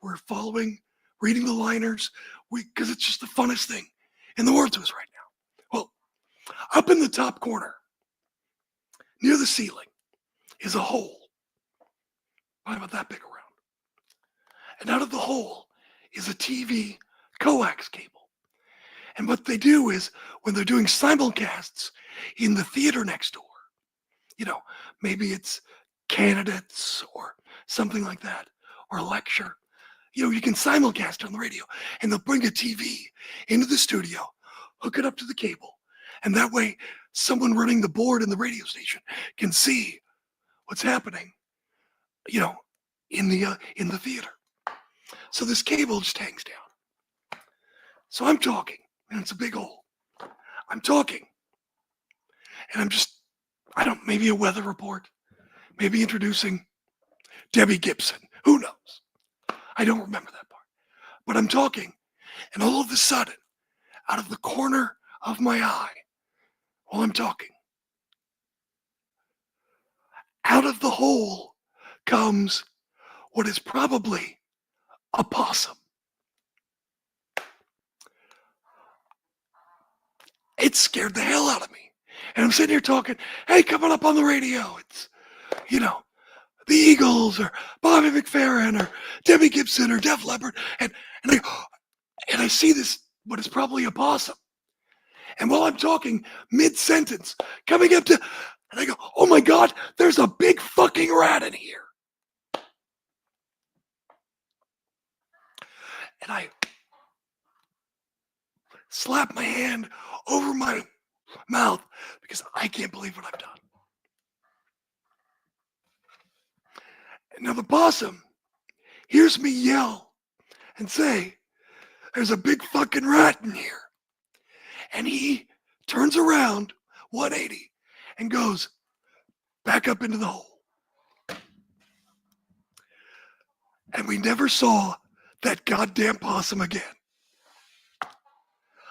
We're following, reading the liners, because it's just the funnest thing in the world to us right now. Well, up in the top corner, near the ceiling, is a hole, probably about that big around. And out of the hole is a TV coax cable. And what they do is, when they're doing simulcasts in the theater next door, maybe it's candidates or something like that, or a lecture, you can simulcast on the radio, and they'll bring a TV into the studio, hook it up to the cable, and that way someone running the board in the radio station can see what's happening, in the theater. So this cable just hangs down. So I'm talking, and it's a big hole. I'm talking, and maybe a weather report, maybe introducing Debbie Gibson. Who knows? I don't remember that part. But I'm talking, and all of a sudden, out of the corner of my eye, while I'm talking, out of the hole comes what is probably a possum. It scared the hell out of me. And I'm sitting here talking, hey, coming up on the radio, it's, the Eagles or Bobby McFerrin or Debbie Gibson or Def Leppard. And I see this, what is probably a possum. And while I'm talking, mid-sentence, coming up to, and I go, oh my God, there's a big fucking rat in here. And I slap my hand over my mouth because I can't believe what I've done. And now the possum hears me yell and say, there's a big fucking rat in here. And he turns around 180 and goes back up into the hole. And we never saw that goddamn possum again.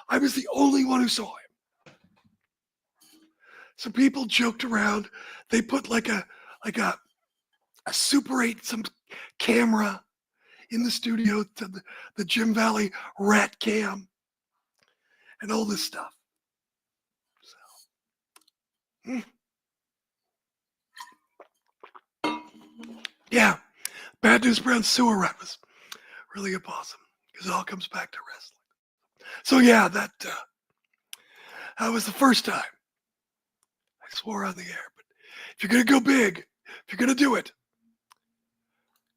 I was the only one who saw him. So people joked around. They put like a Super 8 some camera in the studio, to the Jim Valley rat cam and all this stuff. So, yeah, Bad News Brown sewer rat was really a possum, because it all comes back to wrestling. So yeah, that was the first time I swore on the air. But if you're gonna go big, if you're gonna do it,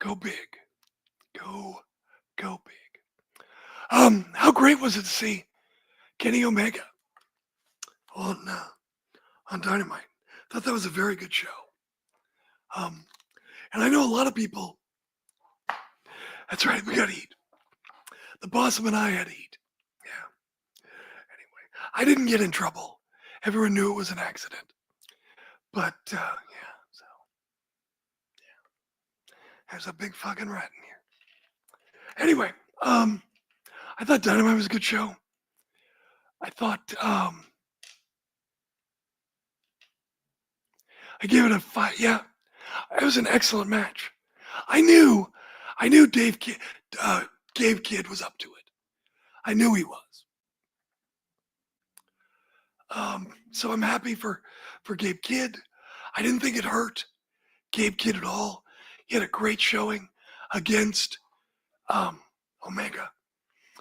go big. Go big. How great was it to see Kenny Omega on Dynamite? Thought that was a very good show. And I know a lot of people. That's right, we gotta eat. The Possum and I had to eat. Yeah. Anyway, I didn't get in trouble. Everyone knew it was an accident. But yeah, so yeah. There's a big fucking rat in here. Anyway, I thought Dynamite was a good show. I thought I gave it a 5. Yeah, it was an excellent match. I knew Gabe Kidd was up to it. I knew he was. So I'm happy for Gabe Kidd. I didn't think it hurt Gabe Kidd at all. He had a great showing against Omega.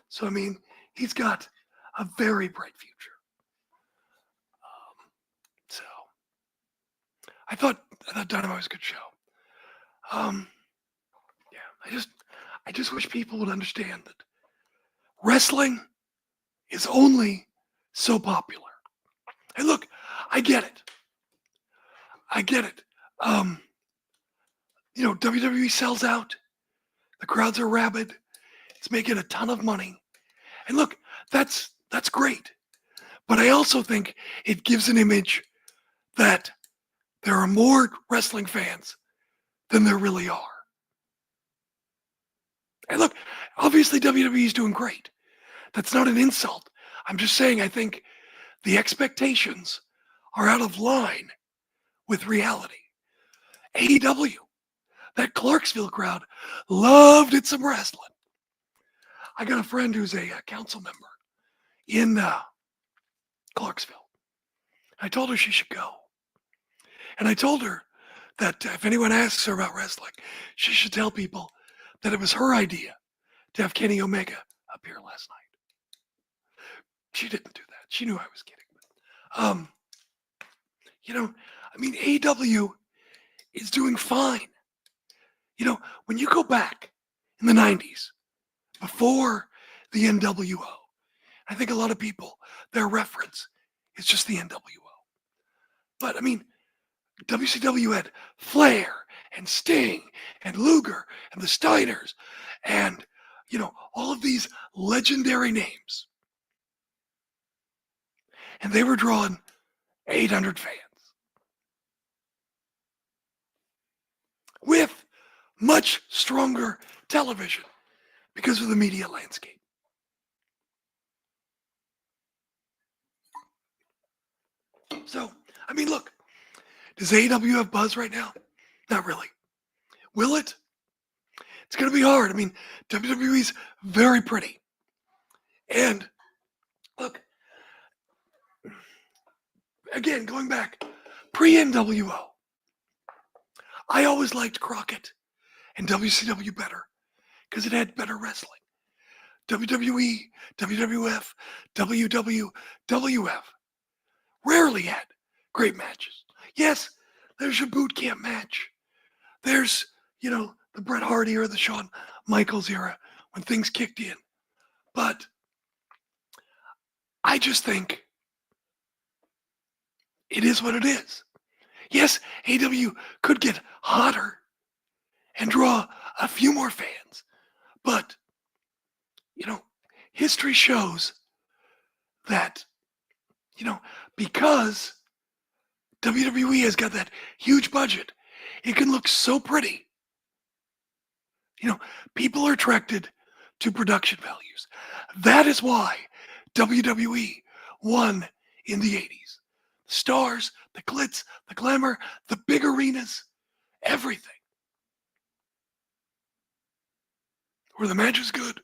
So I mean, he's got a very bright future. So I thought Dynamite was a good show. Yeah, I just wish people would understand that wrestling is only so popular. And look, I get it. WWE sells out. The crowds are rabid. It's making a ton of money. And look, that's great. But I also think it gives an image that there are more wrestling fans than there really are. And look, obviously WWE is doing great. That's not an insult. I'm just saying I think the expectations are out of line with reality. AEW, that Clarksville crowd loved it some wrestling. I got a friend who's a council member in Clarksville. I told her she should go. And I told her that if anyone asks her about wrestling, she should tell people that it was her idea to have Kenny Omega up here last night. She didn't do that. She knew I was kidding. AEW is doing fine. When you go back in the 90s, before the NWO, I think a lot of people, their reference is just the NWO. But WCW had Flair and Sting and Luger and the Steiners and, all of these legendary names. And they were drawing 800 fans with much stronger television because of the media landscape. So, look, does AEW have buzz right now? Not really. Will it? It's going to be hard. WWE's very pretty. And look, again, going back, pre-NWO, I always liked Crockett and WCW better because it had better wrestling. WWE, WWF, WWF rarely had great matches. Yes, there's your boot camp match. There's, the Bret Hart era, the Shawn Michaels era, when things kicked in. But I just think it is what it is. Yes, AEW could get hotter and draw a few more fans. But, history shows that, because WWE has got that huge budget, it can look so pretty. People are attracted to production values. That is why WWE won in the 80s. The stars, the glitz, the glamour, the big arenas, everything. Were the matches good?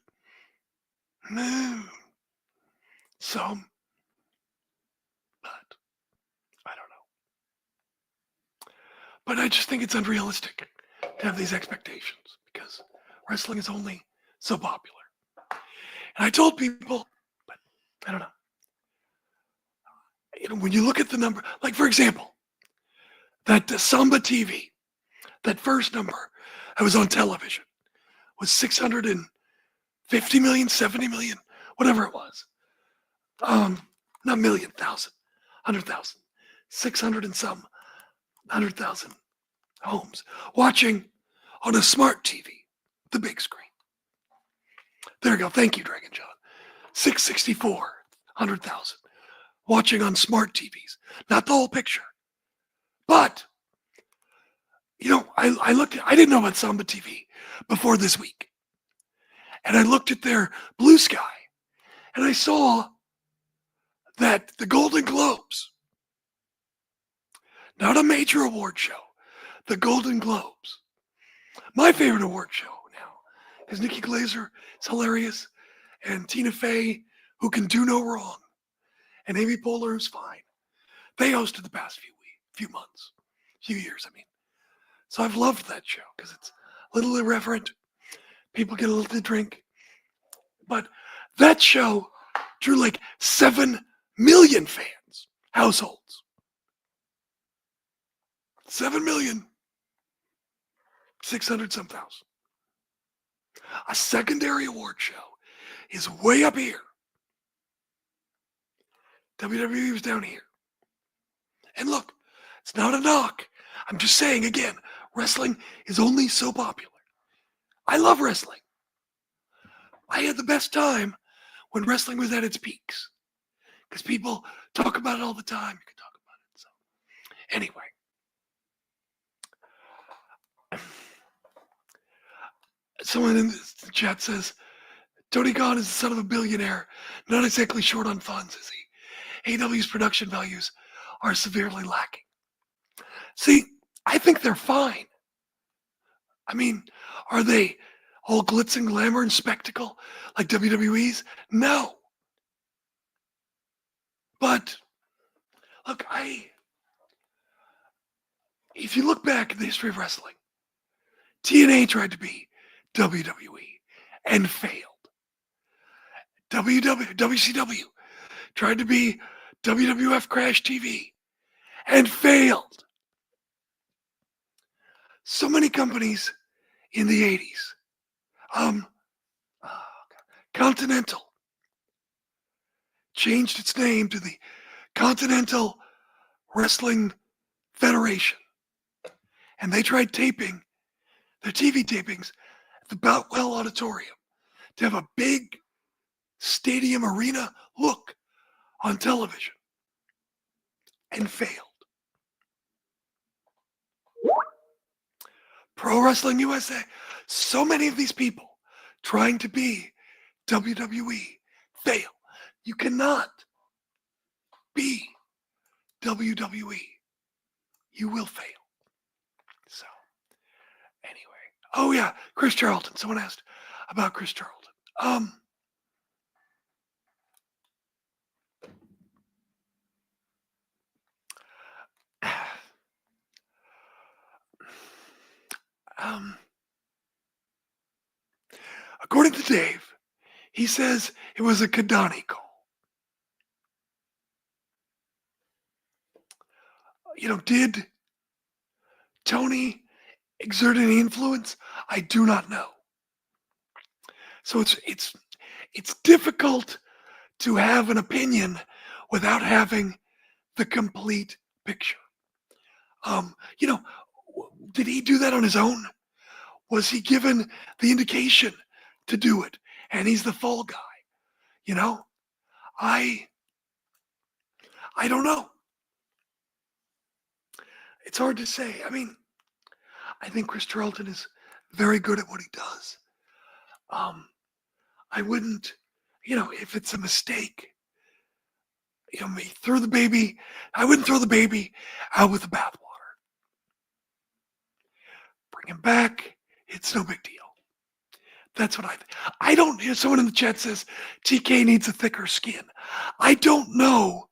No. Some. But I don't know. But I just think it's unrealistic to have these expectations because wrestling is only so popular. And I told people, but I don't know. When you look at the number, like for example, that Samba TV, that first number that was on television was 650 million, 70 million, whatever it was. Not million, 100,000, 600 and some, 100,000 homes watching on a smart TV, the big screen. There you go. Thank you, Dragon John. 664, 100,000 watching on smart TVs. Not the whole picture. But, I didn't know about Samba TV before this week. And I looked at their Blue Sky and I saw that the Golden Globes, not a major award show, the Golden Globes, my favorite award show now, because Nikki Glaser is hilarious, and Tina Fey, who can do no wrong, and Amy Poehler, who's fine. They hosted the past few months, few years, So I've loved that show because it's a little irreverent. People get a little to drink. But that show drew like 7 million fans, households. 7 million, 600 some thousand. A secondary award show is way up here. WWE was down here. And look, it's not a knock I'm just saying again, wrestling is only so popular. I love wrestling. I had the best time when wrestling was at its peaks because people talk about it all the time. You can talk about it. So, anyway, someone in the chat says, Tony Khan is the son of a billionaire, not exactly short on funds, is he? AEW's production values are severely lacking. See, I think they're fine. I mean, are they all glitz and glamour and spectacle like WWE's? No. But look, if you look back at the history of wrestling, TNA tried to be WWE and failed. WCW tried to be WWF Crash TV and failed. So many companies in the 80s. Continental changed its name to the Continental Wrestling Federation. And they tried taping their TV tapings at the Boutwell Auditorium to have a big stadium arena look on television and failed. Pro Wrestling USA, so many of these people trying to be WWE fail. You cannot be WWE. You will fail. So, anyway. Oh, yeah, Chris Charlton. Someone asked about Chris Charlton. According to Dave, he says it was a Kadani call. Did Tony exert any influence? I do not know. So it's difficult to have an opinion without having the complete picture. Did he do that on his own? Was he given the indication to do it? And he's the fall guy. I don't know. It's hard to say. I mean, I think Chris Charlton is very good at what he does. I wouldn't, if it's a mistake, I wouldn't throw the baby out with the bathwater. Bring him back. It's no big deal. That's what I think. I don't hear someone in the chat says TK needs a thicker skin. I don't know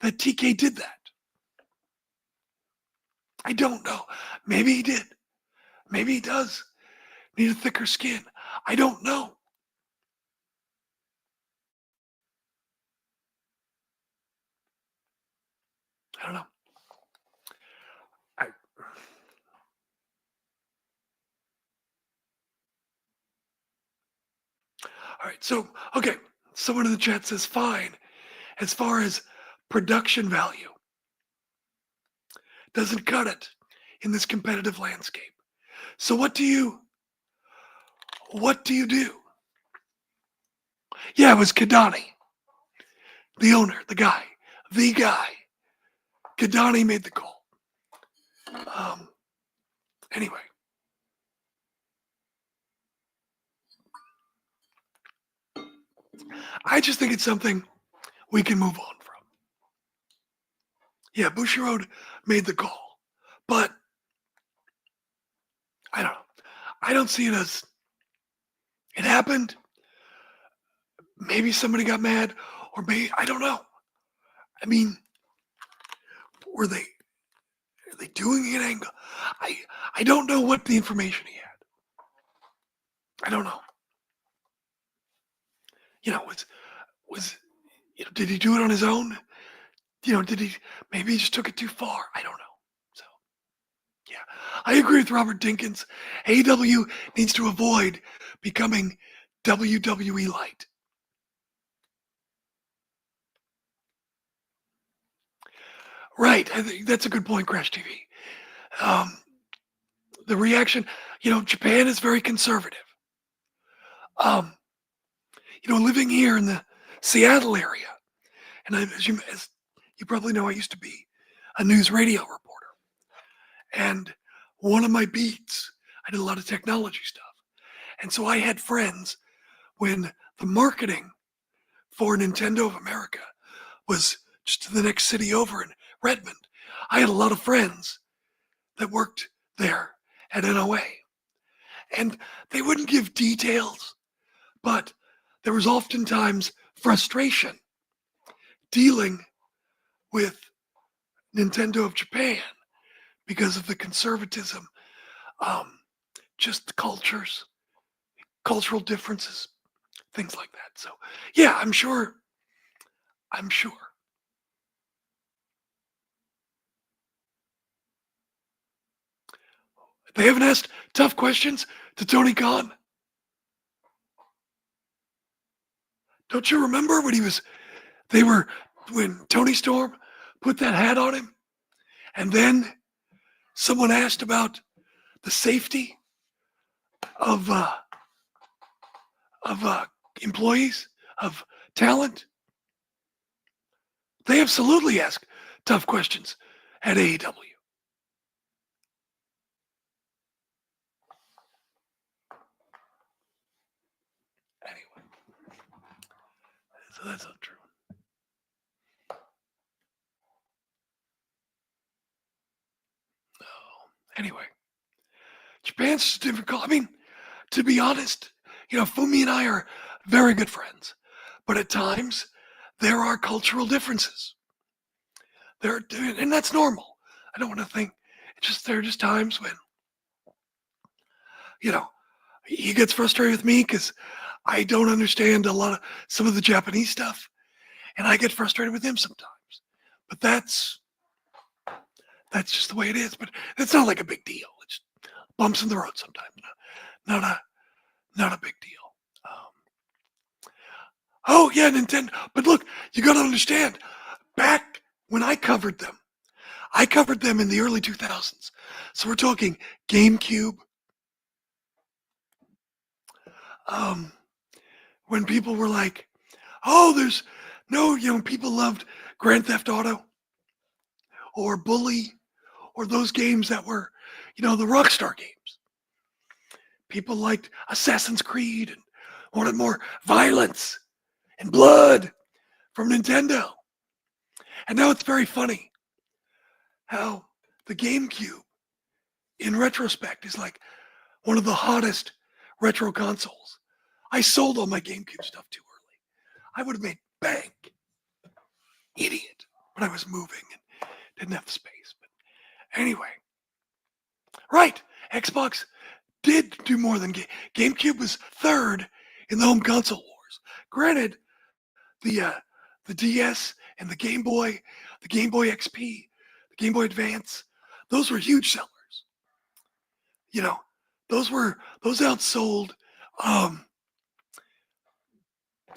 that TK did that. I don't know. Maybe he did. Maybe he does need a thicker skin. I don't know. I don't know. All right, so, okay, someone in the chat says fine. As far as production value, doesn't cut it in this competitive landscape. So what do you do? Yeah, it was Kadani, the owner, the guy. Kadani made the call. Anyway. I just think it's something we can move on from. Yeah, Bushiroad made the call, but I don't know. I don't see it as it happened. Maybe somebody got mad, or maybe I don't know. I mean, are they doing an angle? I don't know what the information he had. I don't know. Did he do it on his own? Maybe he just took it too far. I don't know. So, yeah, I agree with Robert Dinkins. AEW needs to avoid becoming WWE light. Right. I think that's a good point, Crash TV. the reaction, Japan is very conservative. Um, living here in the Seattle area, and as you probably know, I used to be a news radio reporter, and one of my beats, I did a lot of technology stuff, and so I had friends when the marketing for Nintendo of America was just the next city over in Redmond. I had a lot of friends that worked there at NOA, and they wouldn't give details, but there was oftentimes frustration dealing with Nintendo of Japan because of the conservatism, just the cultural differences, things like that. So yeah, I'm sure. They haven't asked tough questions to Tony Khan. Don't you remember when Tony Storm put that hat on him, and then someone asked about the safety of employees, of talent? They absolutely ask tough questions at AEW. Anyway, so that's not true. No. Anyway, Japan's just difficult. I mean, to be honest, Fumi and I are very good friends, but at times there are cultural differences. And that's normal. I don't want to think. There are just times when, he gets frustrated with me because I don't understand some of the Japanese stuff, and I get frustrated with him sometimes. But that's just the way it is. But it's not like a big deal. It's bumps in the road sometimes. Not a big deal. Oh yeah, Nintendo. But look, you got to understand. Back when I covered them in the early 2000s. So we're talking GameCube. When people were like, "Oh, there's no," people loved Grand Theft Auto or Bully or those games that were, the Rockstar games. People liked Assassin's Creed and wanted more violence and blood from Nintendo. And now it's very funny how the GameCube, in retrospect, is like one of the hottest retro consoles. I sold all my GameCube stuff too early. I would have made bank. Idiot. But I was moving and didn't have the space. But anyway. Right. Xbox did do more than GameCube was third in the home console wars. Granted, the DS and the Game Boy XP, the Game Boy Advance, those were huge sellers. Those outsold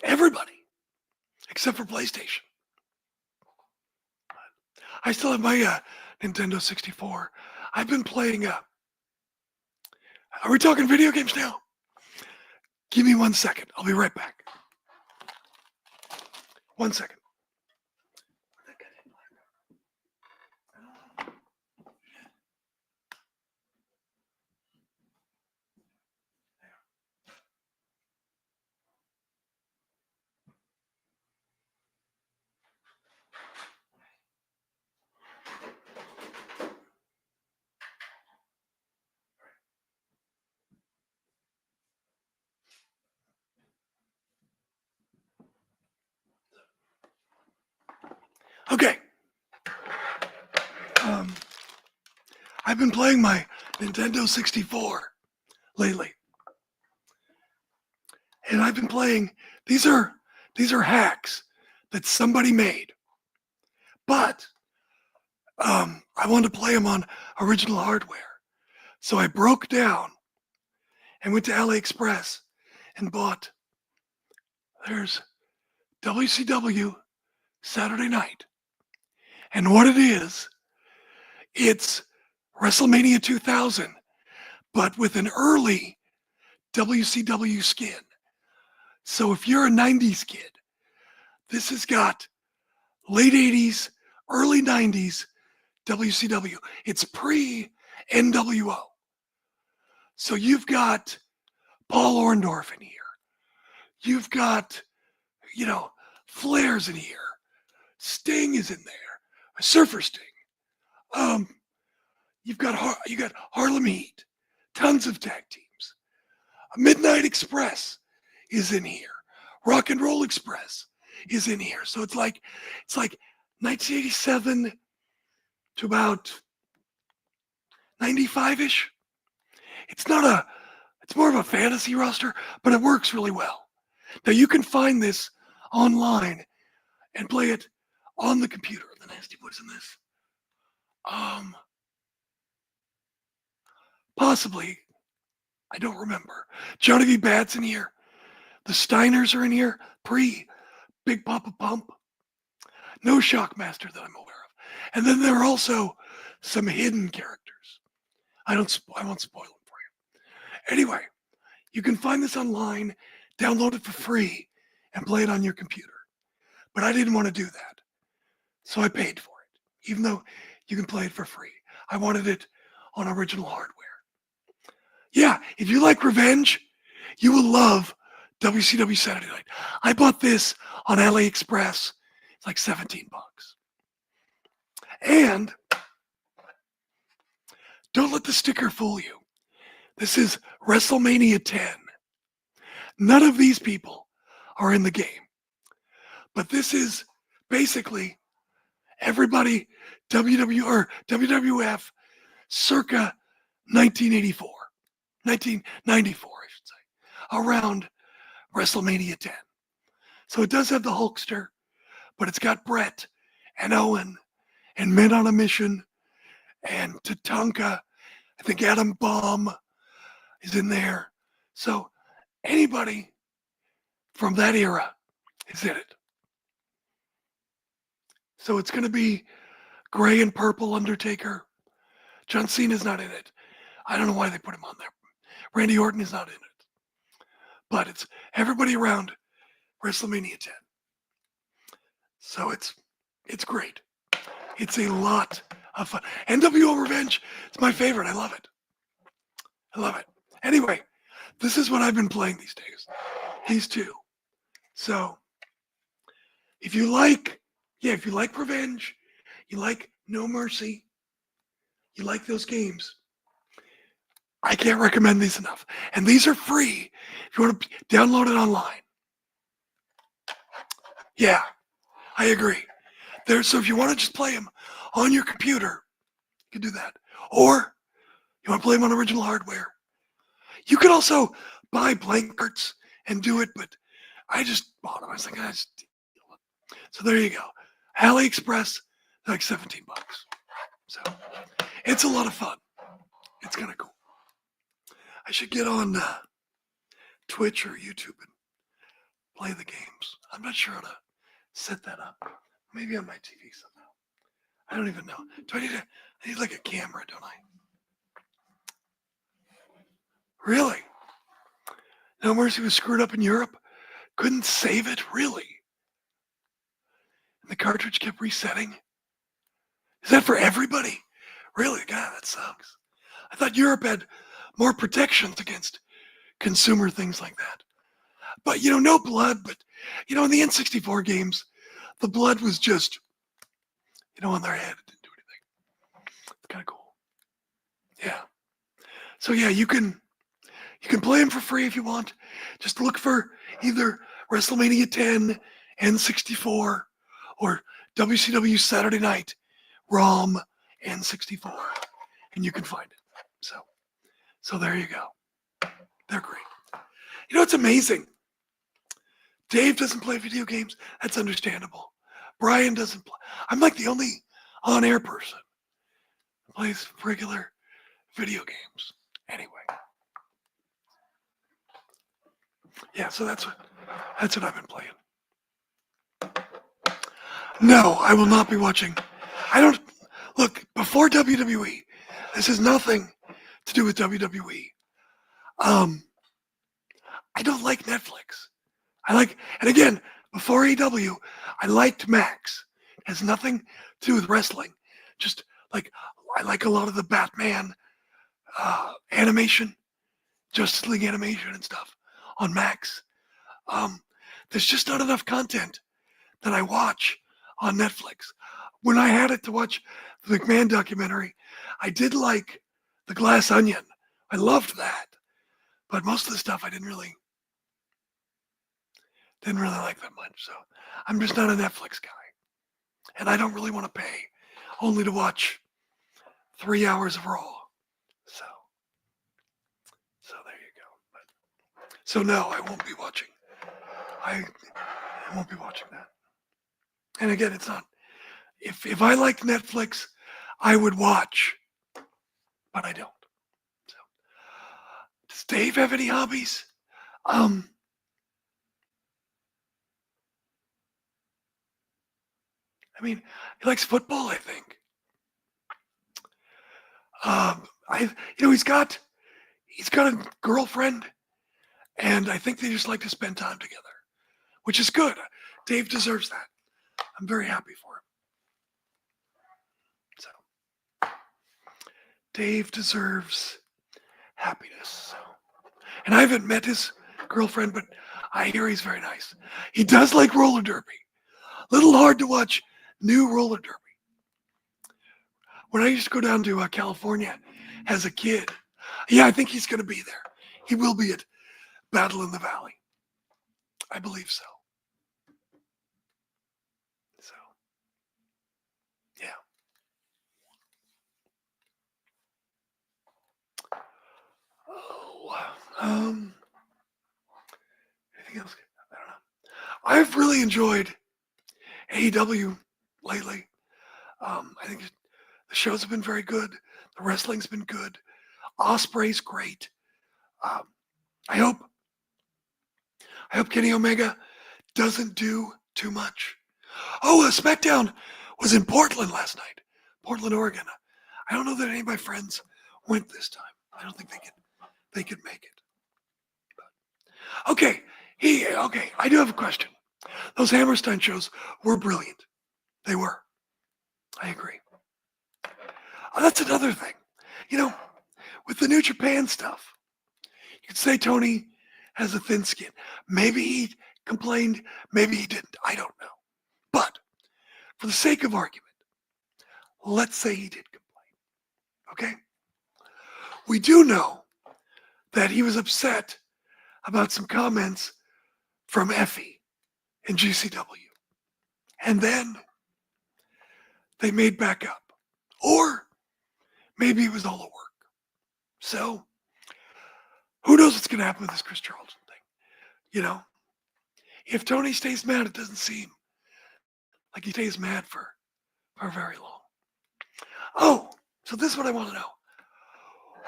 everybody except for PlayStation. I still have my Nintendo 64. I've been playing. Are we talking video games now? Give me 1 second. I'll be right back. 1 second. Okay. I've been playing my Nintendo 64 lately. And I've been playing, these are hacks that somebody made. But I wanted to play them on original hardware. So I broke down and went to AliExpress and bought, there's WCW Saturday Night. And what it is, it's WrestleMania 2000, but with an early WCW skin. So if you're a 90s kid, this has got late 80s, early 90s WCW. It's pre-NWO. So you've got Paul Orndorff in here. You've got, Flair's in here. Sting is in there. Surfer Sting. You've got Harlem Heat. Tons of tag teams. Midnight Express is in here. Rock and Roll Express is in here. So it's like 1987 to about 95-ish. It's more of a fantasy roster, but it works really well. Now you can find this online and play it on the computer. The Nasty Boys in this. Possibly. I don't remember. Johnny V. Bad's in here. The Steiners are in here. Big Papa Pump. No Shockmaster that I'm aware of. And then there are also some hidden characters. I won't spoil them for you. Anyway, you can find this online, download it for free, and play it on your computer. But I didn't want to do that. So I paid for it, even though you can play it for free. I wanted it on original hardware. Yeah, if you like Revenge, you will love WCW Saturday Night. I bought this on AliExpress. It's like $17. And don't let the sticker fool you. This is WrestleMania 10. None of these people are in the game. But this is basically everybody WWF circa 1994. 1994, I should say, around WrestleMania 10. So it does have the Hulkster, but it's got Brett and Owen and Men on a Mission and Tatanka. I think Adam Bomb is in there. So anybody from that era is in it. So it's going to be gray and purple Undertaker. John Cena's not in it. I don't know why they put him on there. Randy Orton is not in it. But it's everybody around WrestleMania 10. So it's great. It's a lot of fun. NWO Revenge, it's my favorite. I love it. Anyway, this is what I've been playing these days. These two. So if you like Revenge, you like No Mercy, you like those games, I can't recommend these enough. And these are free if you want to download it online. Yeah, I agree. So if you want to just play them on your computer, you can do that. Or you want to play them on original hardware. You could also buy blank carts and do it, but I just bought them. I was like, so there you go. AliExpress, like $17. So it's a lot of fun. It's kind of cool. I should get on Twitch or YouTube and play the games. I'm not sure how to set that up. Maybe on my TV somehow. I don't even know. I need like a camera, don't I? Really? No Mercy was screwed up in Europe? Couldn't save it? Really? And the cartridge kept resetting? Is that for everybody? Really? God, that sucks. I thought Europe had more protections against consumer things like that. But, no blood. But, in the N64 games, the blood was just, on their head. It didn't do anything. It's kind of cool. Yeah. So, yeah, you can play them for free if you want. Just look for either WrestleMania 10, N64, or WCW Saturday Night, ROM, N64. And you can find it. So there you go. They're great. It's amazing. Dave doesn't play video games. That's understandable. Brian doesn't play. I'm like the only on-air person who plays regular video games. Anyway. Yeah, so that's what I've been playing. No, I will not be watching. Look, before WWE, This has nothing to do with WWE. I don't like Netflix. And again, before AEW, I liked Max. It has nothing to do with wrestling. Just like, I like a lot of the Batman animation, Justice League animation and stuff on Max. There's just not enough content that I watch on Netflix. When I had it to watch the McMahon documentary, I did like The Glass Onion. I loved that. But most of the stuff I didn't really like that much. So I'm just not a Netflix guy. And I don't really want to pay only to watch 3 hours of Raw. So there you go. So no, I won't be watching. I won't be watching that. And again, it's not. If I liked Netflix, I would watch, but I don't. So, does Dave have any hobbies? I mean, he likes football, I think. He's got a girlfriend, and I think they just like to spend time together, which is good. Dave deserves that. I'm very happy for him. So, Dave deserves happiness. So, and I haven't met his girlfriend, but I hear he's very nice. He does like roller derby. A little hard to watch new roller derby. When I used to go down to California as a kid, yeah, I think he's going to be there. He will be at Battle in the Valley. I believe so. So, yeah. Anything else? I don't know. I've really enjoyed AEW lately. I think the shows have been very good. The wrestling's been good. Osprey's great. I hope Kenny Omega doesn't do too much. Oh, Smackdown was in Portland last night. Portland, Oregon. I don't know that any of my friends went this time. I don't think they could make it. But, okay, I do have a question. Those Hammerstein shows were brilliant. They were. I agree. That's another thing. With the New Japan stuff, you could say Tony has a thin skin. Maybe he complained, maybe he didn't. I don't know. But for the sake of argument, let's say he did complain. Okay? We do know that he was upset about some comments from Effie in GCW. And then they made back up. Or maybe it was all a work. So who knows what's going to happen with this Chris Charlton thing? If Tony stays mad, it doesn't seem like he stays mad for very long. Oh, so this is what I want to know.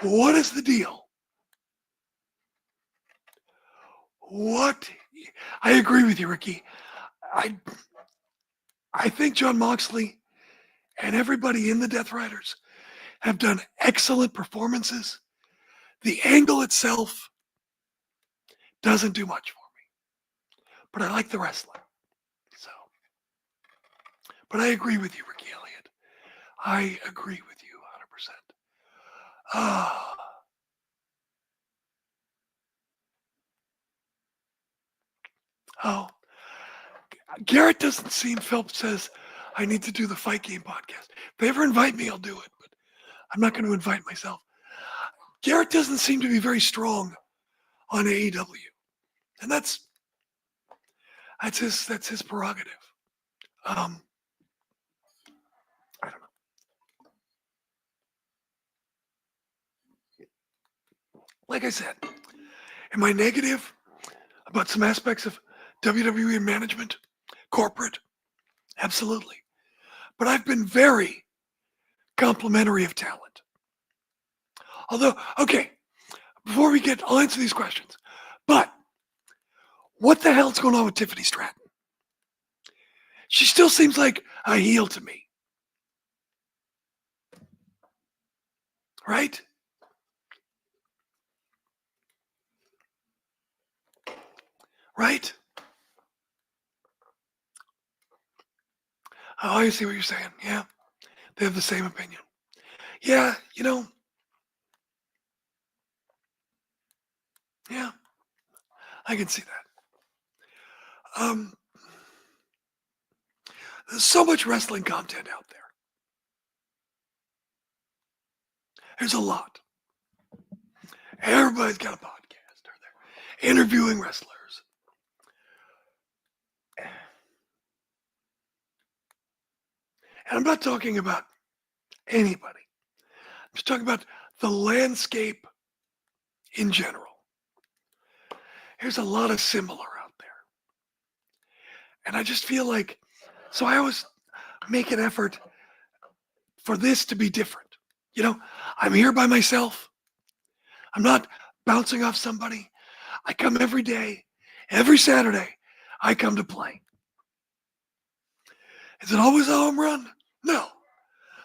What is the deal? I agree with you, Ricky. I think John Moxley and everybody in the Death Riders have done excellent performances. The angle itself doesn't do much for me, but I like the wrestling. So, but I agree with you, Ricky Elliott. I agree with you 100%. Oh, Garrett doesn't seem, Phelps says, I need to do the Fight Game podcast. If they ever invite me, I'll do it, but I'm not going to invite myself. Garrett doesn't seem to be very strong on AEW. And that's his prerogative. I don't know. Like I said, am I negative about some aspects of WWE management, corporate? Absolutely. But I've been very complimentary of talent. Although, okay, I'll answer these questions. But what the hell's going on with Tiffany Stratton? She still seems like a heel to me. Right? Right? Oh, I see what you're saying. Yeah. They have the same opinion. Yeah, yeah, I can see that. There's so much wrestling content out there. There's a lot. Everybody's got a podcast or they're interviewing wrestlers. And I'm not talking about anybody. I'm just talking about the landscape in general. There's a lot of similar out there. And I just feel like, so I always make an effort for this to be different. I'm here by myself. I'm not bouncing off somebody. I come every day, every Saturday, I come to play. Is it always a home run? No.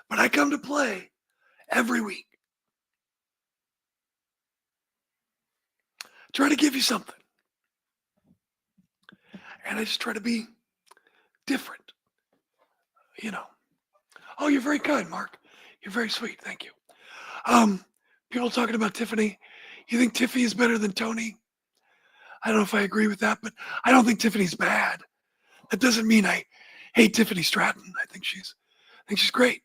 But I come to play every week. Try to give you something. And I just try to be different. Oh, you're very kind, Mark. You're very sweet. Thank you. People talking about Tiffany. You think Tiffany is better than Tony? I don't know if I agree with that, but I don't think Tiffany's bad. That doesn't mean I hate Tiffany Stratton. I think she's great.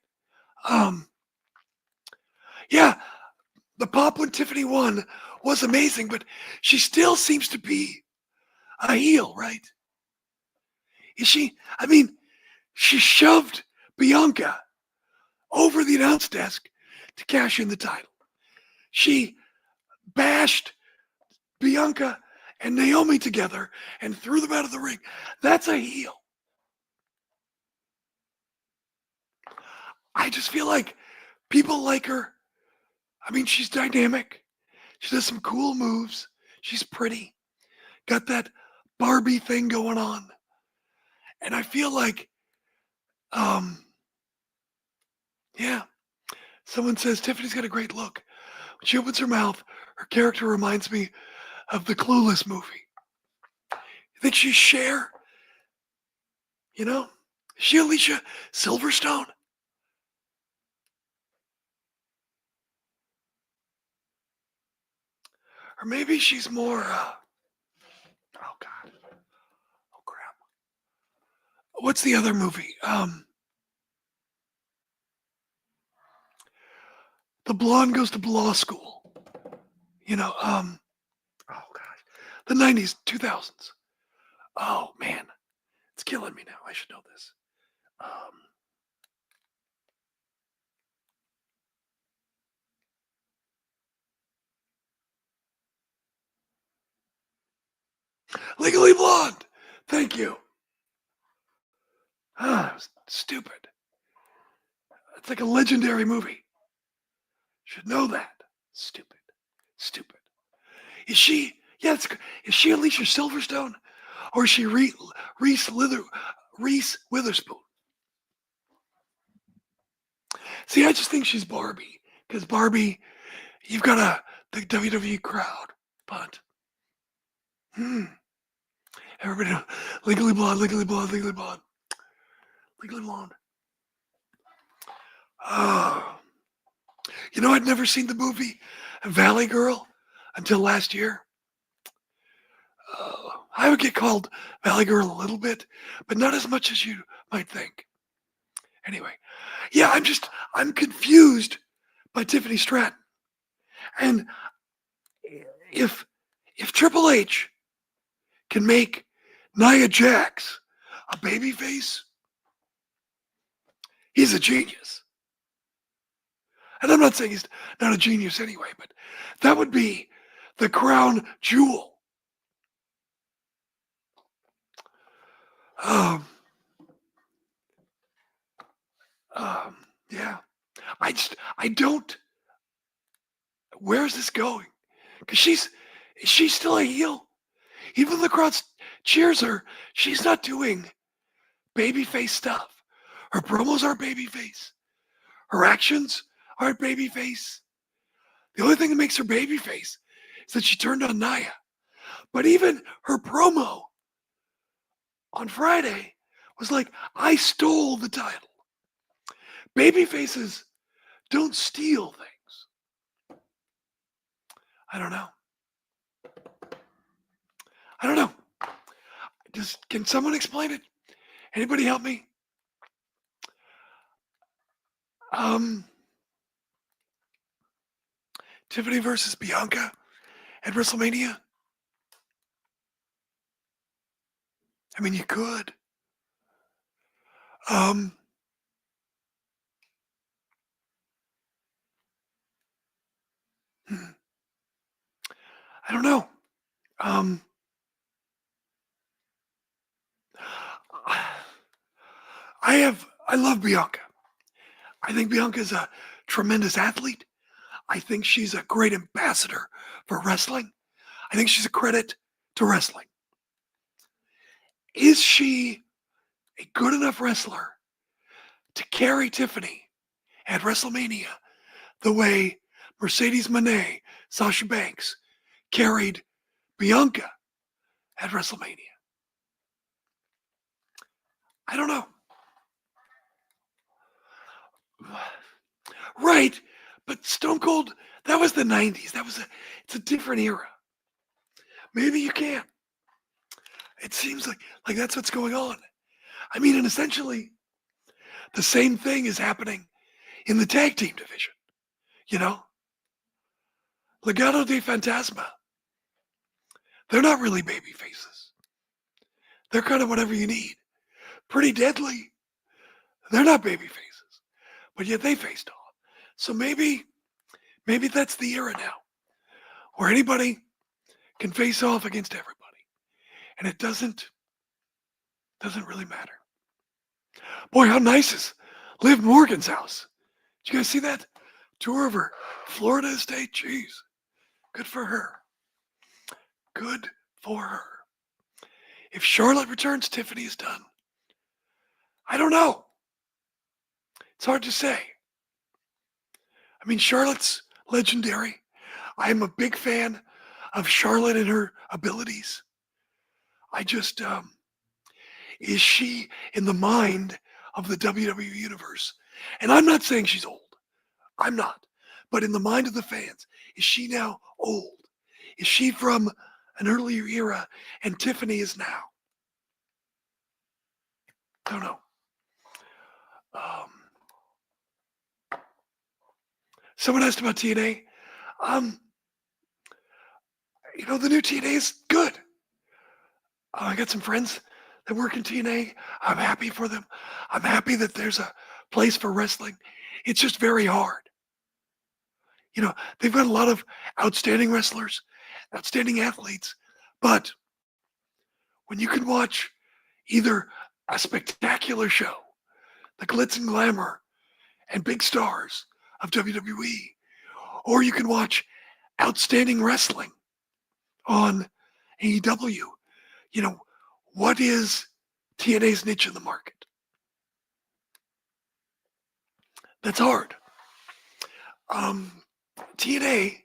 Yeah, the pop when Tiffany won was amazing, but she still seems to be a heel, right? Is she? I mean, she shoved Bianca over the announce desk to cash in the title. She bashed Bianca and Naomi together and threw them out of the ring. That's a heel. I just feel like people like her. I mean, she's dynamic. She does some cool moves. She's pretty. Got that Barbie thing going on. And I feel like, yeah. Someone says Tiffany's got a great look. When she opens her mouth, her character reminds me of the Clueless movie. You think she's Cher? Is she Alicia Silverstone? Or maybe she's more, oh God. Oh crap. What's the other movie? The blonde goes to law school. Oh gosh. The 90s, 2000s. Oh man. It's killing me now. I should know this. Legally Blonde. Thank you. It was stupid. It's like a legendary movie. Should know that. Stupid. Is she? Yeah. Is she Alicia Silverstone, or is she Reese Witherspoon? See, I just think she's Barbie because Barbie, you've got the WWE crowd, but everybody knows, Legally Blonde. Oh, I'd never seen the movie Valley Girl until last year. I would get called Valley Girl a little bit, but not as much as you might think. Anyway, yeah, I'm confused by Tiffany Stratton. And if Triple H can make Nia Jax a babyface, he's a genius. And I'm not saying he's not a genius anyway, but that would be the crown jewel. Yeah. I don't. Where's this going? Because is she still a heel? Even the crowd cheers her. She's not doing babyface stuff. Her promos aren't babyface. Her actions aren't babyface. The only thing that makes her babyface is that she turned on Nia. But even her promo on Friday was like, I stole the title. Babyfaces don't steal things. I don't know. Can someone explain it? Anybody help me? Tiffany versus Bianca at WrestleMania? I mean, you could. I don't know. I love Bianca. I think Bianca's a tremendous athlete. I think she's a great ambassador for wrestling. I think she's a credit to wrestling. Is she a good enough wrestler to carry Tiffany at WrestleMania the way Mercedes Moné, Sasha Banks carried Bianca at WrestleMania? I don't know. Right, but Stone Cold, that was the 90s. It's a different era. Maybe you can. It seems like that's what's going on. I mean, and essentially, the same thing is happening in the tag team division. You know? Legado de Fantasma. They're not really baby faces. They're kind of whatever you need. Pretty Deadly. They're not baby faces. But yet they faced off. So maybe that's the era now. Where anybody can face off against everybody. And it doesn't really matter. Boy, how nice is Liv Morgan's house? Did you guys see that? Tour of her Florida estate? Jeez. Good for her. Good for her. If Charlotte returns, Tiffany is done. I don't know. It's hard to say. I mean, Charlotte's legendary. I am a big fan of Charlotte and her abilities. I just, is she in the mind of the WWE universe? And I'm not saying she's old. I'm not. But in the mind of the fans, is she now old? Is she from an earlier era and Tiffany is now? Don't know. Someone asked about TNA. The new TNA is good. I got some friends that work in TNA. I'm happy for them. I'm happy that there's a place for wrestling. It's just very hard. They've got a lot of outstanding wrestlers, outstanding athletes, but when you can watch either a spectacular show, the glitz and glamour and big stars of WWE, or you can watch outstanding wrestling on AEW, what is TNA's niche in the market? That's hard. TNA,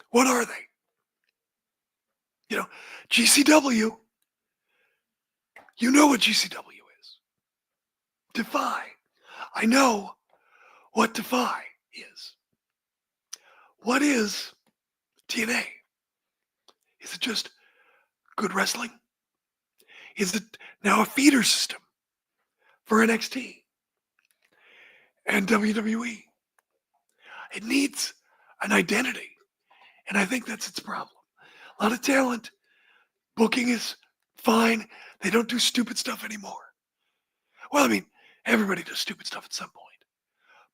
what are they? GCW, you know what GCW is. Defy. I know what Defy is. What is TNA? Is it just good wrestling? Is it now a feeder system for NXT and WWE? It needs an identity, and I think that's its problem. A lot of talent. Booking is fine. They don't do stupid stuff anymore. Well, I mean, everybody does stupid stuff at some point.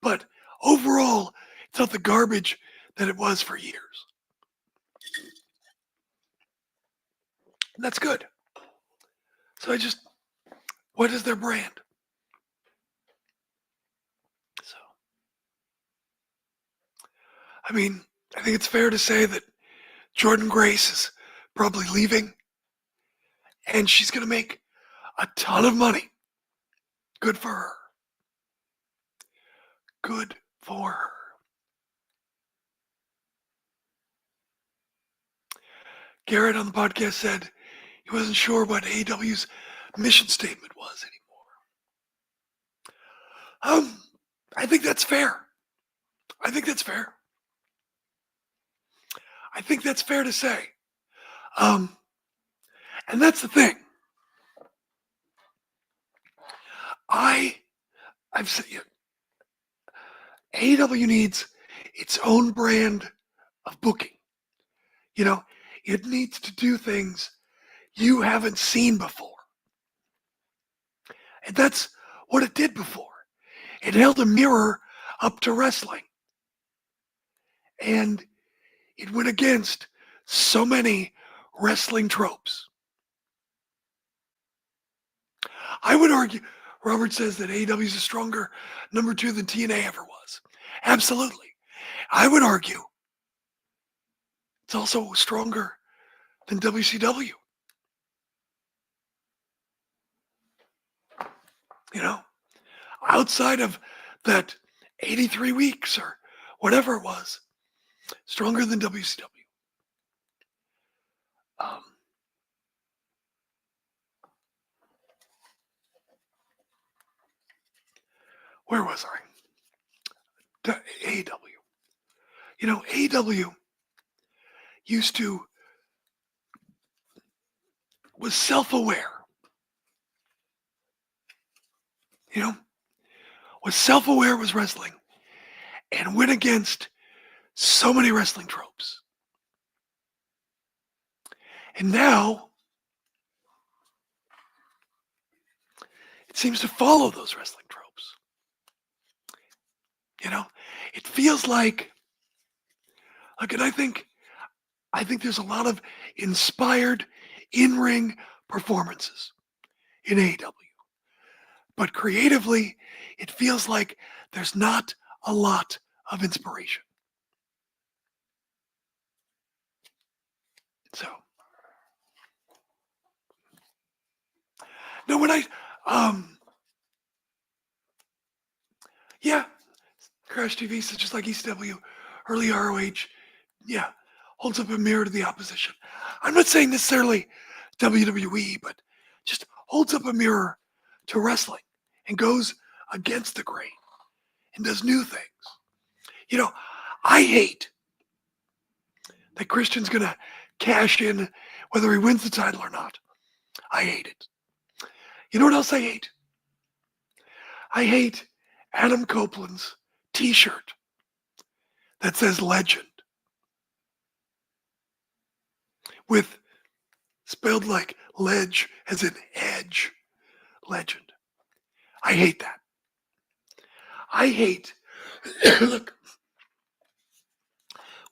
But overall, it's not the garbage that it was for years. And that's good. So what is their brand? So, I mean, I think it's fair to say that Jordan Grace is probably leaving. And she's going to make a ton of money. Good for her. Good for her. Garrett on the podcast said he wasn't sure what AEW's mission statement was anymore. I think that's fair. I think that's fair. I think that's fair to say. And that's the thing. I've said, AEW needs its own brand of booking. You know, it needs to do things you haven't seen before. And that's what it did before. It held a mirror up to wrestling. And it went against so many wrestling tropes. I would argue, Robert says that AEW is a stronger number 2 than TNA ever was. Absolutely. I would argue it's also stronger than WCW. You know, outside of that 83 weeks or whatever it was, stronger than WCW. Where was I? AEW. You know, AEW was self-aware. You know, was self-aware was wrestling and went against so many wrestling tropes. And now it seems to follow those wrestling tropes. You know, it feels like and I think there's a lot of inspired in-ring performances in AEW. But creatively, it feels like there's not a lot of inspiration. So, no, when yeah, Crash TV says just like ECW, early ROH, yeah, holds up a mirror to the opposition. I'm not saying necessarily WWE, but just holds up a mirror to wrestling and goes against the grain and does new things. You know, I hate that Christian's going to cash in whether he wins the title or not. I hate it. You know what else I hate? I hate Adam Copeland's t-shirt that says legend with spelled like ledge as in edge, legend. I hate that. I hate, look,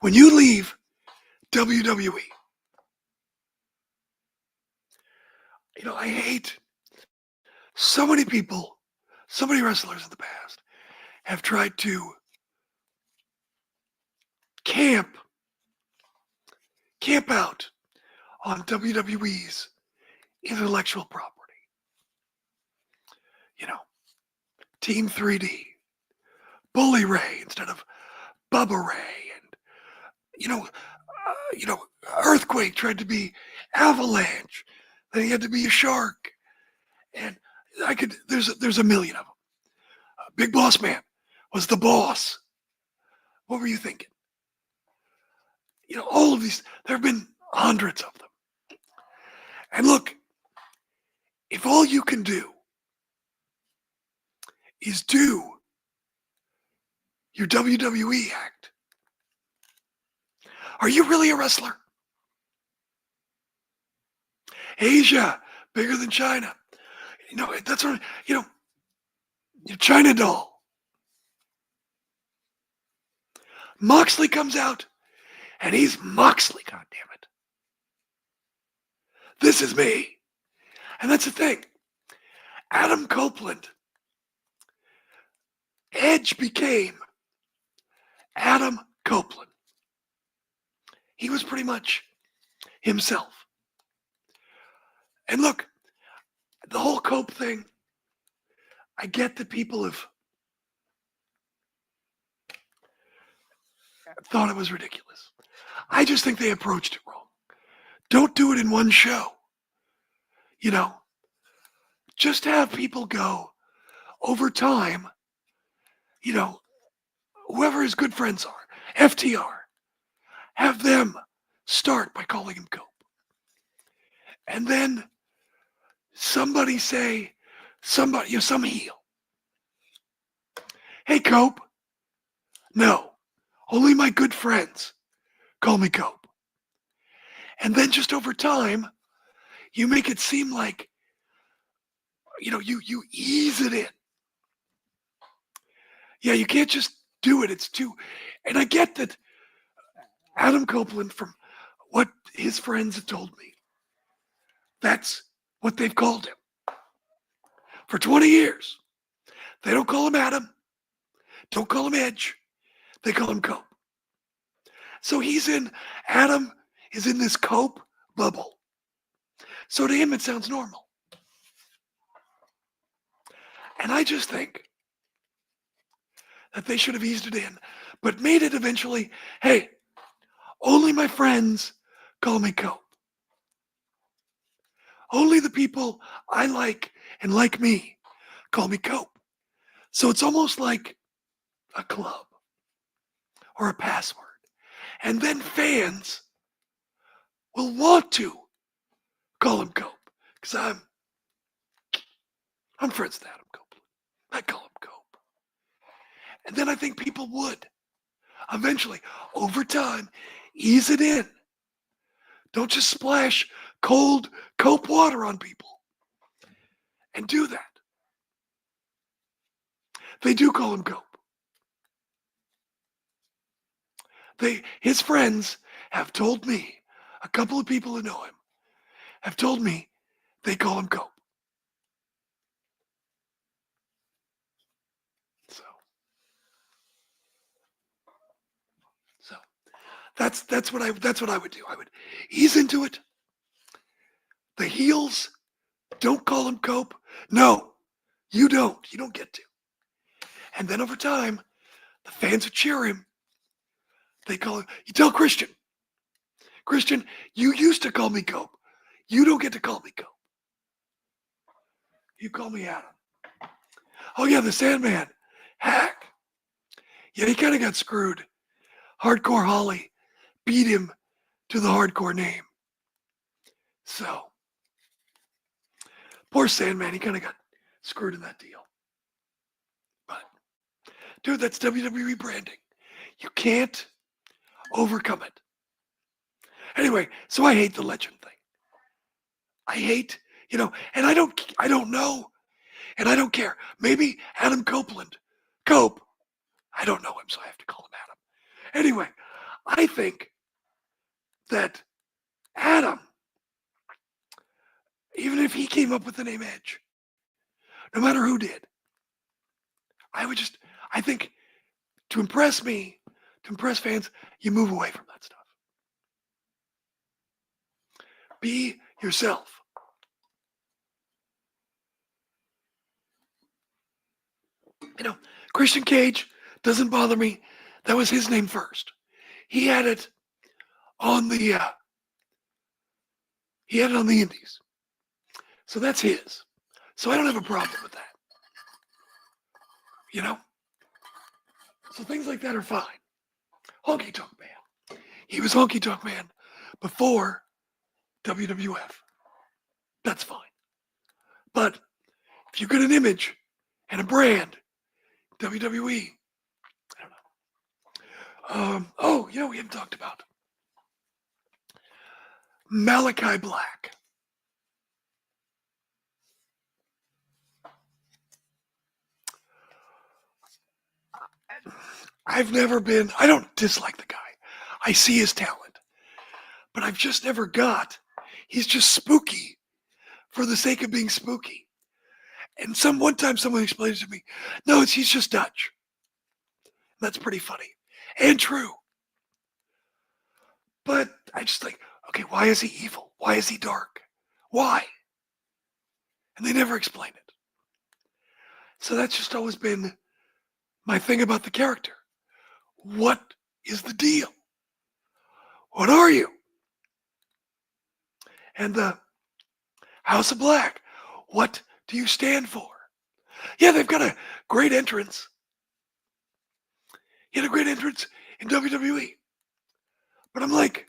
when you leave WWE, you know, I hate so many people, so many wrestlers in the past have tried to camp out on WWE's intellectual property. You know, Team 3D, Bully Ray instead of Bubba Ray, and Earthquake tried to be Avalanche, then he had to be a shark, and there's a million of them. Big Boss Man was the boss. What were you thinking? You know, all of these, there have been hundreds of them. And look, if all you can do is do your WWE act, are you really a wrestler? Asia, bigger than China. You know, that's what, your China doll. Moxley comes out, and he's Moxley, goddammit. This is me. And that's the thing. Adam Copeland, Edge became Adam Copeland. He was pretty much himself. And look, the whole Cope thing, I get that people have thought it was ridiculous. I just think they approached it wrong. don't do it in one show. You know, just have people go over time, you know, whoever his good friends are, FTR, have them start by calling him Cope. And then somebody say, somebody, some heel. Hey, Cope. No, only my good friends call me Cope. And then just over time, you make it seem like, you ease it in. Yeah, you can't just do it. It's too, and I get that Adam Copeland, from what his friends have told me, that's what they've called him for 20 years. They don't call him Adam. Don't call him Edge. They call him Cope. So Adam is in this Cope bubble. So to him, it sounds normal. And I just think that they should have eased it in, but made it eventually, hey, only my friends call me Cope. Only the people I like and like me call me Cope. So it's almost like a club or a password. And then fans will want to call him Cope because I'm friends with Adam Copeland. I call him Cope. And then I think people would eventually, over time, ease it in. Don't just splash cold Cope water on people and do that. They do call him Cope. His friends have told me, a couple of people who know him have told me they call him Cope. So that's what I would do. I would ease into it. The heels don't call him Cope. No, you don't. You don't get to. And then over time, the fans who cheer him, they call him. You tell Christian, you used to call me Cope. You don't get to call me Cope. You call me Adam. Oh yeah, the Sandman, hack. Yeah, he kind of got screwed. Hardcore Holly beat him to the hardcore name. So, poor Sandman, he kind of got screwed in that deal. But, dude, that's WWE branding. You can't overcome it. Anyway, so I hate the legend thing. I hate, and I don't know, and I don't care. Maybe Adam Copeland, Cope, I don't know him, so I have to call him Adam. Anyway, I think that Adam, even if he came up with the name Edge, no matter who did, I think to impress me, to impress fans, you move away from that stuff. Be yourself. Christian Cage doesn't bother me. That was his name first. He had it on the indies. So that's his. So I don't have a problem with that. So things like that are fine. Honky Tonk Man. He was Honky Tonk Man before WWF. That's fine. But if you get an image and a brand, WWE, I don't know. We haven't talked about Malachi Black. I don't dislike the guy. I see his talent. But I've just never he's just spooky for the sake of being spooky. And one time someone explained it to me, no, he's just Dutch. That's pretty funny and true. But I just think, okay, why is he evil? Why is he dark? Why? And they never explain it. So that's just always been my thing about the character. What is the deal? What are you? And the House of Black, what do you stand for? Yeah, they've got a great entrance. He had a great entrance in WWE. But I'm like,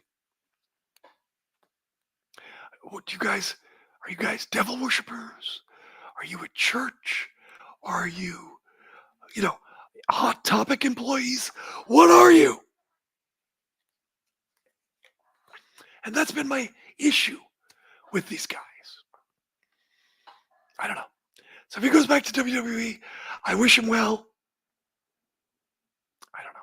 what are you guys devil worshippers? Are you a church? Are you, Hot Topic employees? What are you? And that's been my issue with these guys. I don't know. So if he goes back to WWE, I wish him well. I don't know.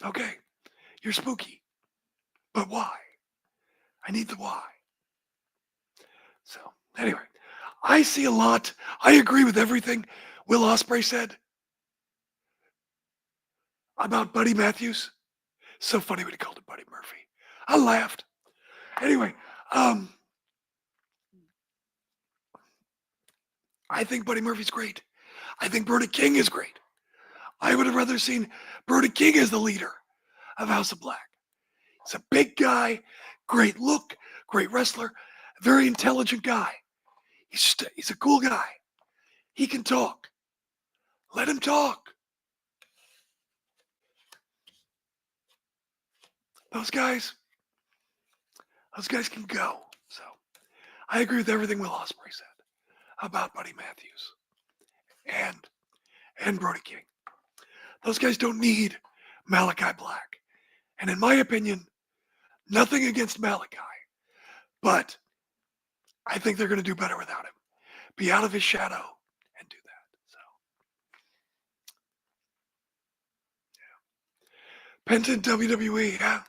Okay, you're spooky. But why? I need the why. So anyway, I see a lot. I agree with everything Will Ospreay said about Buddy Matthews. So funny when he called him Buddy Murphy. I laughed. Anyway, I think Buddy Murphy's great. I think Brody King is great. I would have rather seen Brody King as the leader of House of Black. He's a big guy, great look, great wrestler, very intelligent guy. He's a cool guy. He can talk. Let him talk. Those guys can go. So I agree with everything Will Ospreay said about Buddy Matthews and Brody King. Those guys don't need Malachi Black. And in my opinion, nothing against Malachi, but I think they're going to do better without him. Be out of his shadow and do that. So, yeah. Penta in WWE, yeah,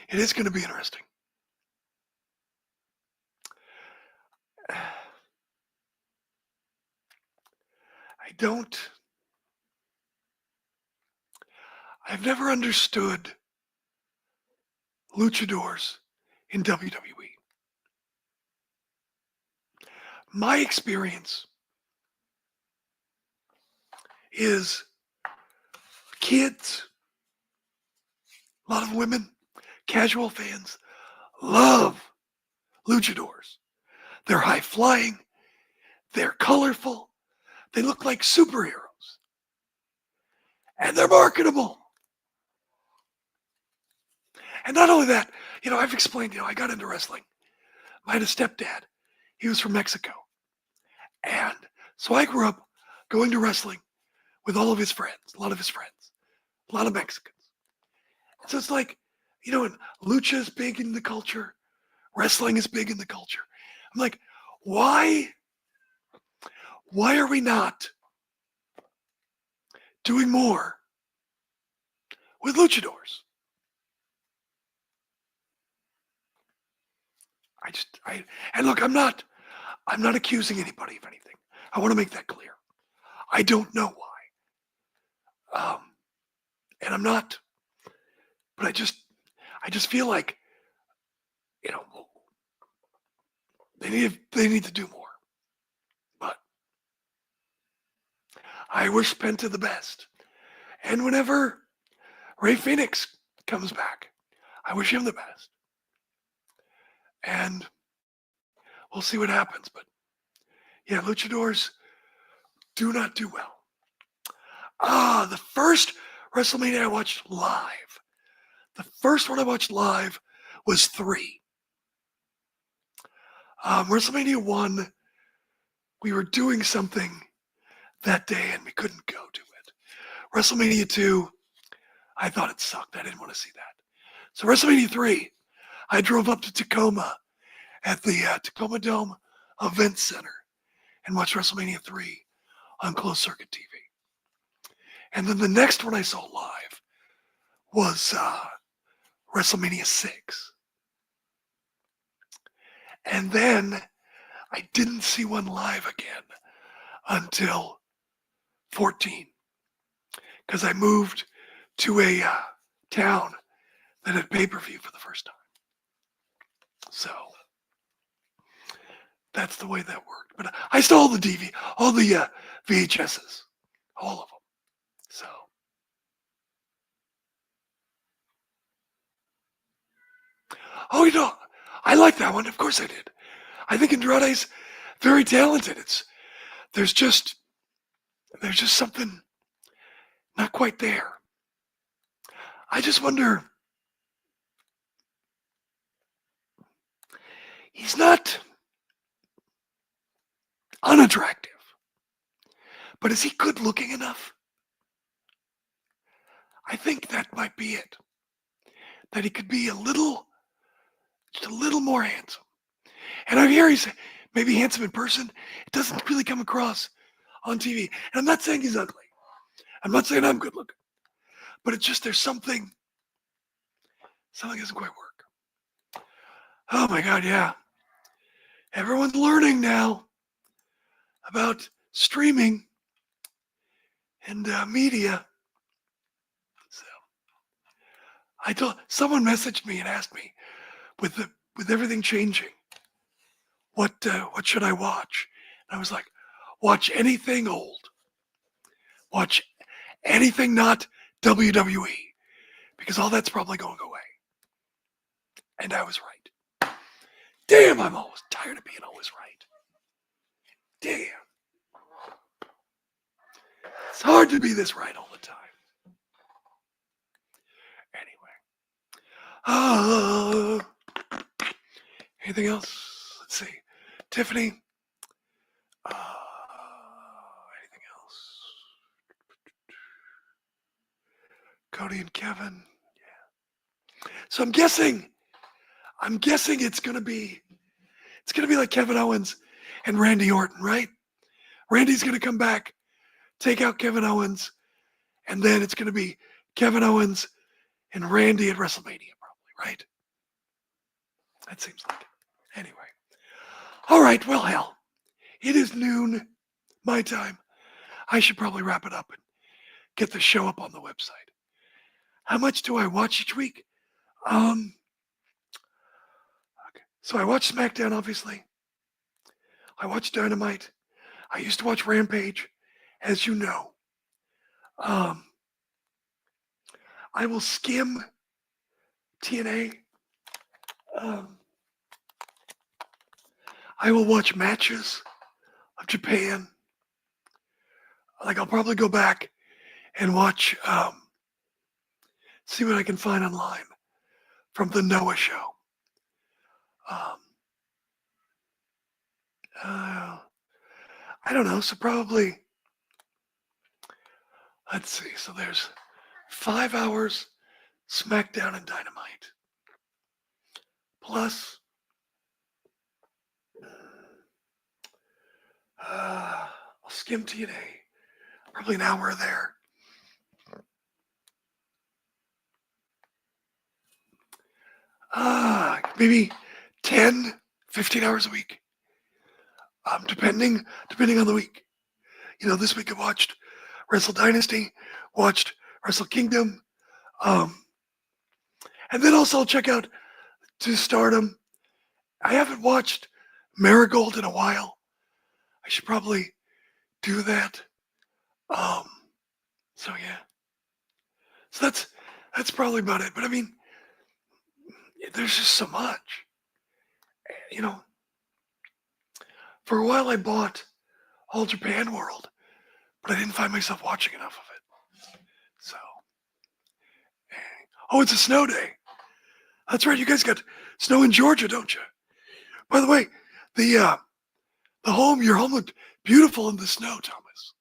it is going to be interesting. I've never understood luchadors in WWE. My experience is kids, a lot of women, casual fans love luchadors. They're high flying, they're colorful, they look like superheroes, and they're marketable. And not only that, I've explained, I got into wrestling. I had a stepdad. He was from Mexico. And so I grew up going to wrestling with all of his friends, a lot of Mexicans. And so it's like, and lucha is big in the culture. Wrestling is big in the culture. I'm like, why are we not doing more with luchadors? And look, I'm not accusing anybody of anything. I want to make that clear. I don't know why. And I'm not, but I just feel like, they need to do more. But I wish Penta the best. And whenever Ray Phoenix comes back, I wish him the best. And we'll see what happens. But yeah, luchadors do not do well. The first WrestleMania I watched live. The first one I watched live was 3. WrestleMania 1, we were doing something that day and we couldn't go to it. WrestleMania 2, I thought it sucked. I didn't want to see that. So WrestleMania 3, I drove up to Tacoma at the Tacoma Dome Event Center and watched WrestleMania 3 on closed circuit TV. And then the next one I saw live was WrestleMania 6. And then I didn't see one live again until 14, because I moved to a town that had pay-per-view for the first time. So that's the way that worked. But I saw all the VHSs, all of them. So Oh, I like that one. Of course I did. I think Andrade's very talented. There's just something not quite there. I just wonder. He's not unattractive, but is he good looking enough? I think that might be it. That he could be just a little more handsome. And I hear he's maybe handsome in person. It doesn't really come across on TV. And I'm not saying he's ugly. I'm not saying I'm good looking. But it's just there's something doesn't quite work. Oh my God, yeah. Everyone's learning now about streaming and media. So someone messaged me and asked me, with everything changing, what should I watch? And I was like, watch anything old. Watch anything not WWE, because all that's probably going away. And I was right. Damn, I'm always tired of being always right. Damn. It's hard to be this right all the time. Anyway. Anything else? Let's see. Tiffany. Anything else? Cody and Kevin. Yeah. So I'm guessing it's gonna be like Kevin Owens and Randy Orton, right? Randy's gonna come back, take out Kevin Owens, and then it's gonna be Kevin Owens and Randy at WrestleMania, probably, right? That seems like it. Anyway. All right, well, hell. It is noon, my time. I should probably wrap it up and get the show up on the website. How much do I watch each week? Okay. So I watch Smackdown, obviously. I watch Dynamite. I used to watch Rampage, as you know. I will skim TNA. I will watch matches of Japan. Like, I'll probably go back and watch, see what I can find online from the Noah show. I don't know, so probably, let's see, so there's 5 hours Smackdown and Dynamite. Plus, I'll skim TNA, probably an hour there. Maybe 10, 15 hours a week. Depending on the week. You know, this week I watched Wrestle Dynasty, watched Wrestle Kingdom, and then also I'll check out To Stardom. I haven't watched Marigold in a while. I should probably do that. So yeah. So that's probably about it. But I mean, there's just so much. You know, for a while I bought All Japan World, but I didn't find myself watching enough of it. So, oh, it's a snow day. That's right. You guys got snow in Georgia, don't you? By the way, your home looked beautiful in the snow, Thomas.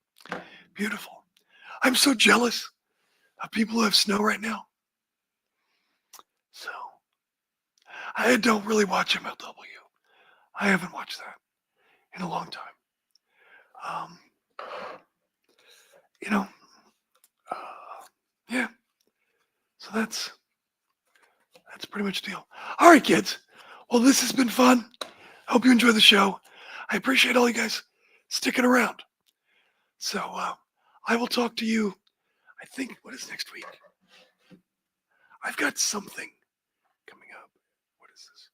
Beautiful. I'm so jealous of people who have snow right now. So, I don't really watch MLW. I haven't watched that in a long time. You know, yeah. So that's pretty much the deal. All right, kids. Well, this has been fun. Hope you enjoy the show. I appreciate all you guys sticking around. So I will talk to you, I think, what is next week? I've got something coming up. What is this?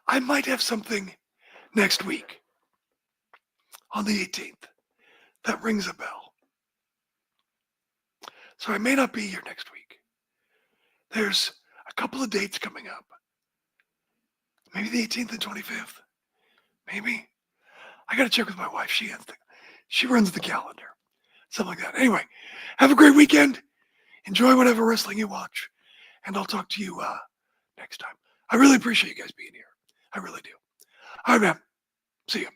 I might have something next week on the 18th. That rings a bell. So I may not be here next week. There's a couple of dates coming up. Maybe the 18th and 25th. Maybe. I got to check with my wife. She runs the calendar. Something like that. Anyway, have a great weekend. Enjoy whatever wrestling you watch. And I'll talk to you next time. I really appreciate you guys being here. I really do. All right, man. See you.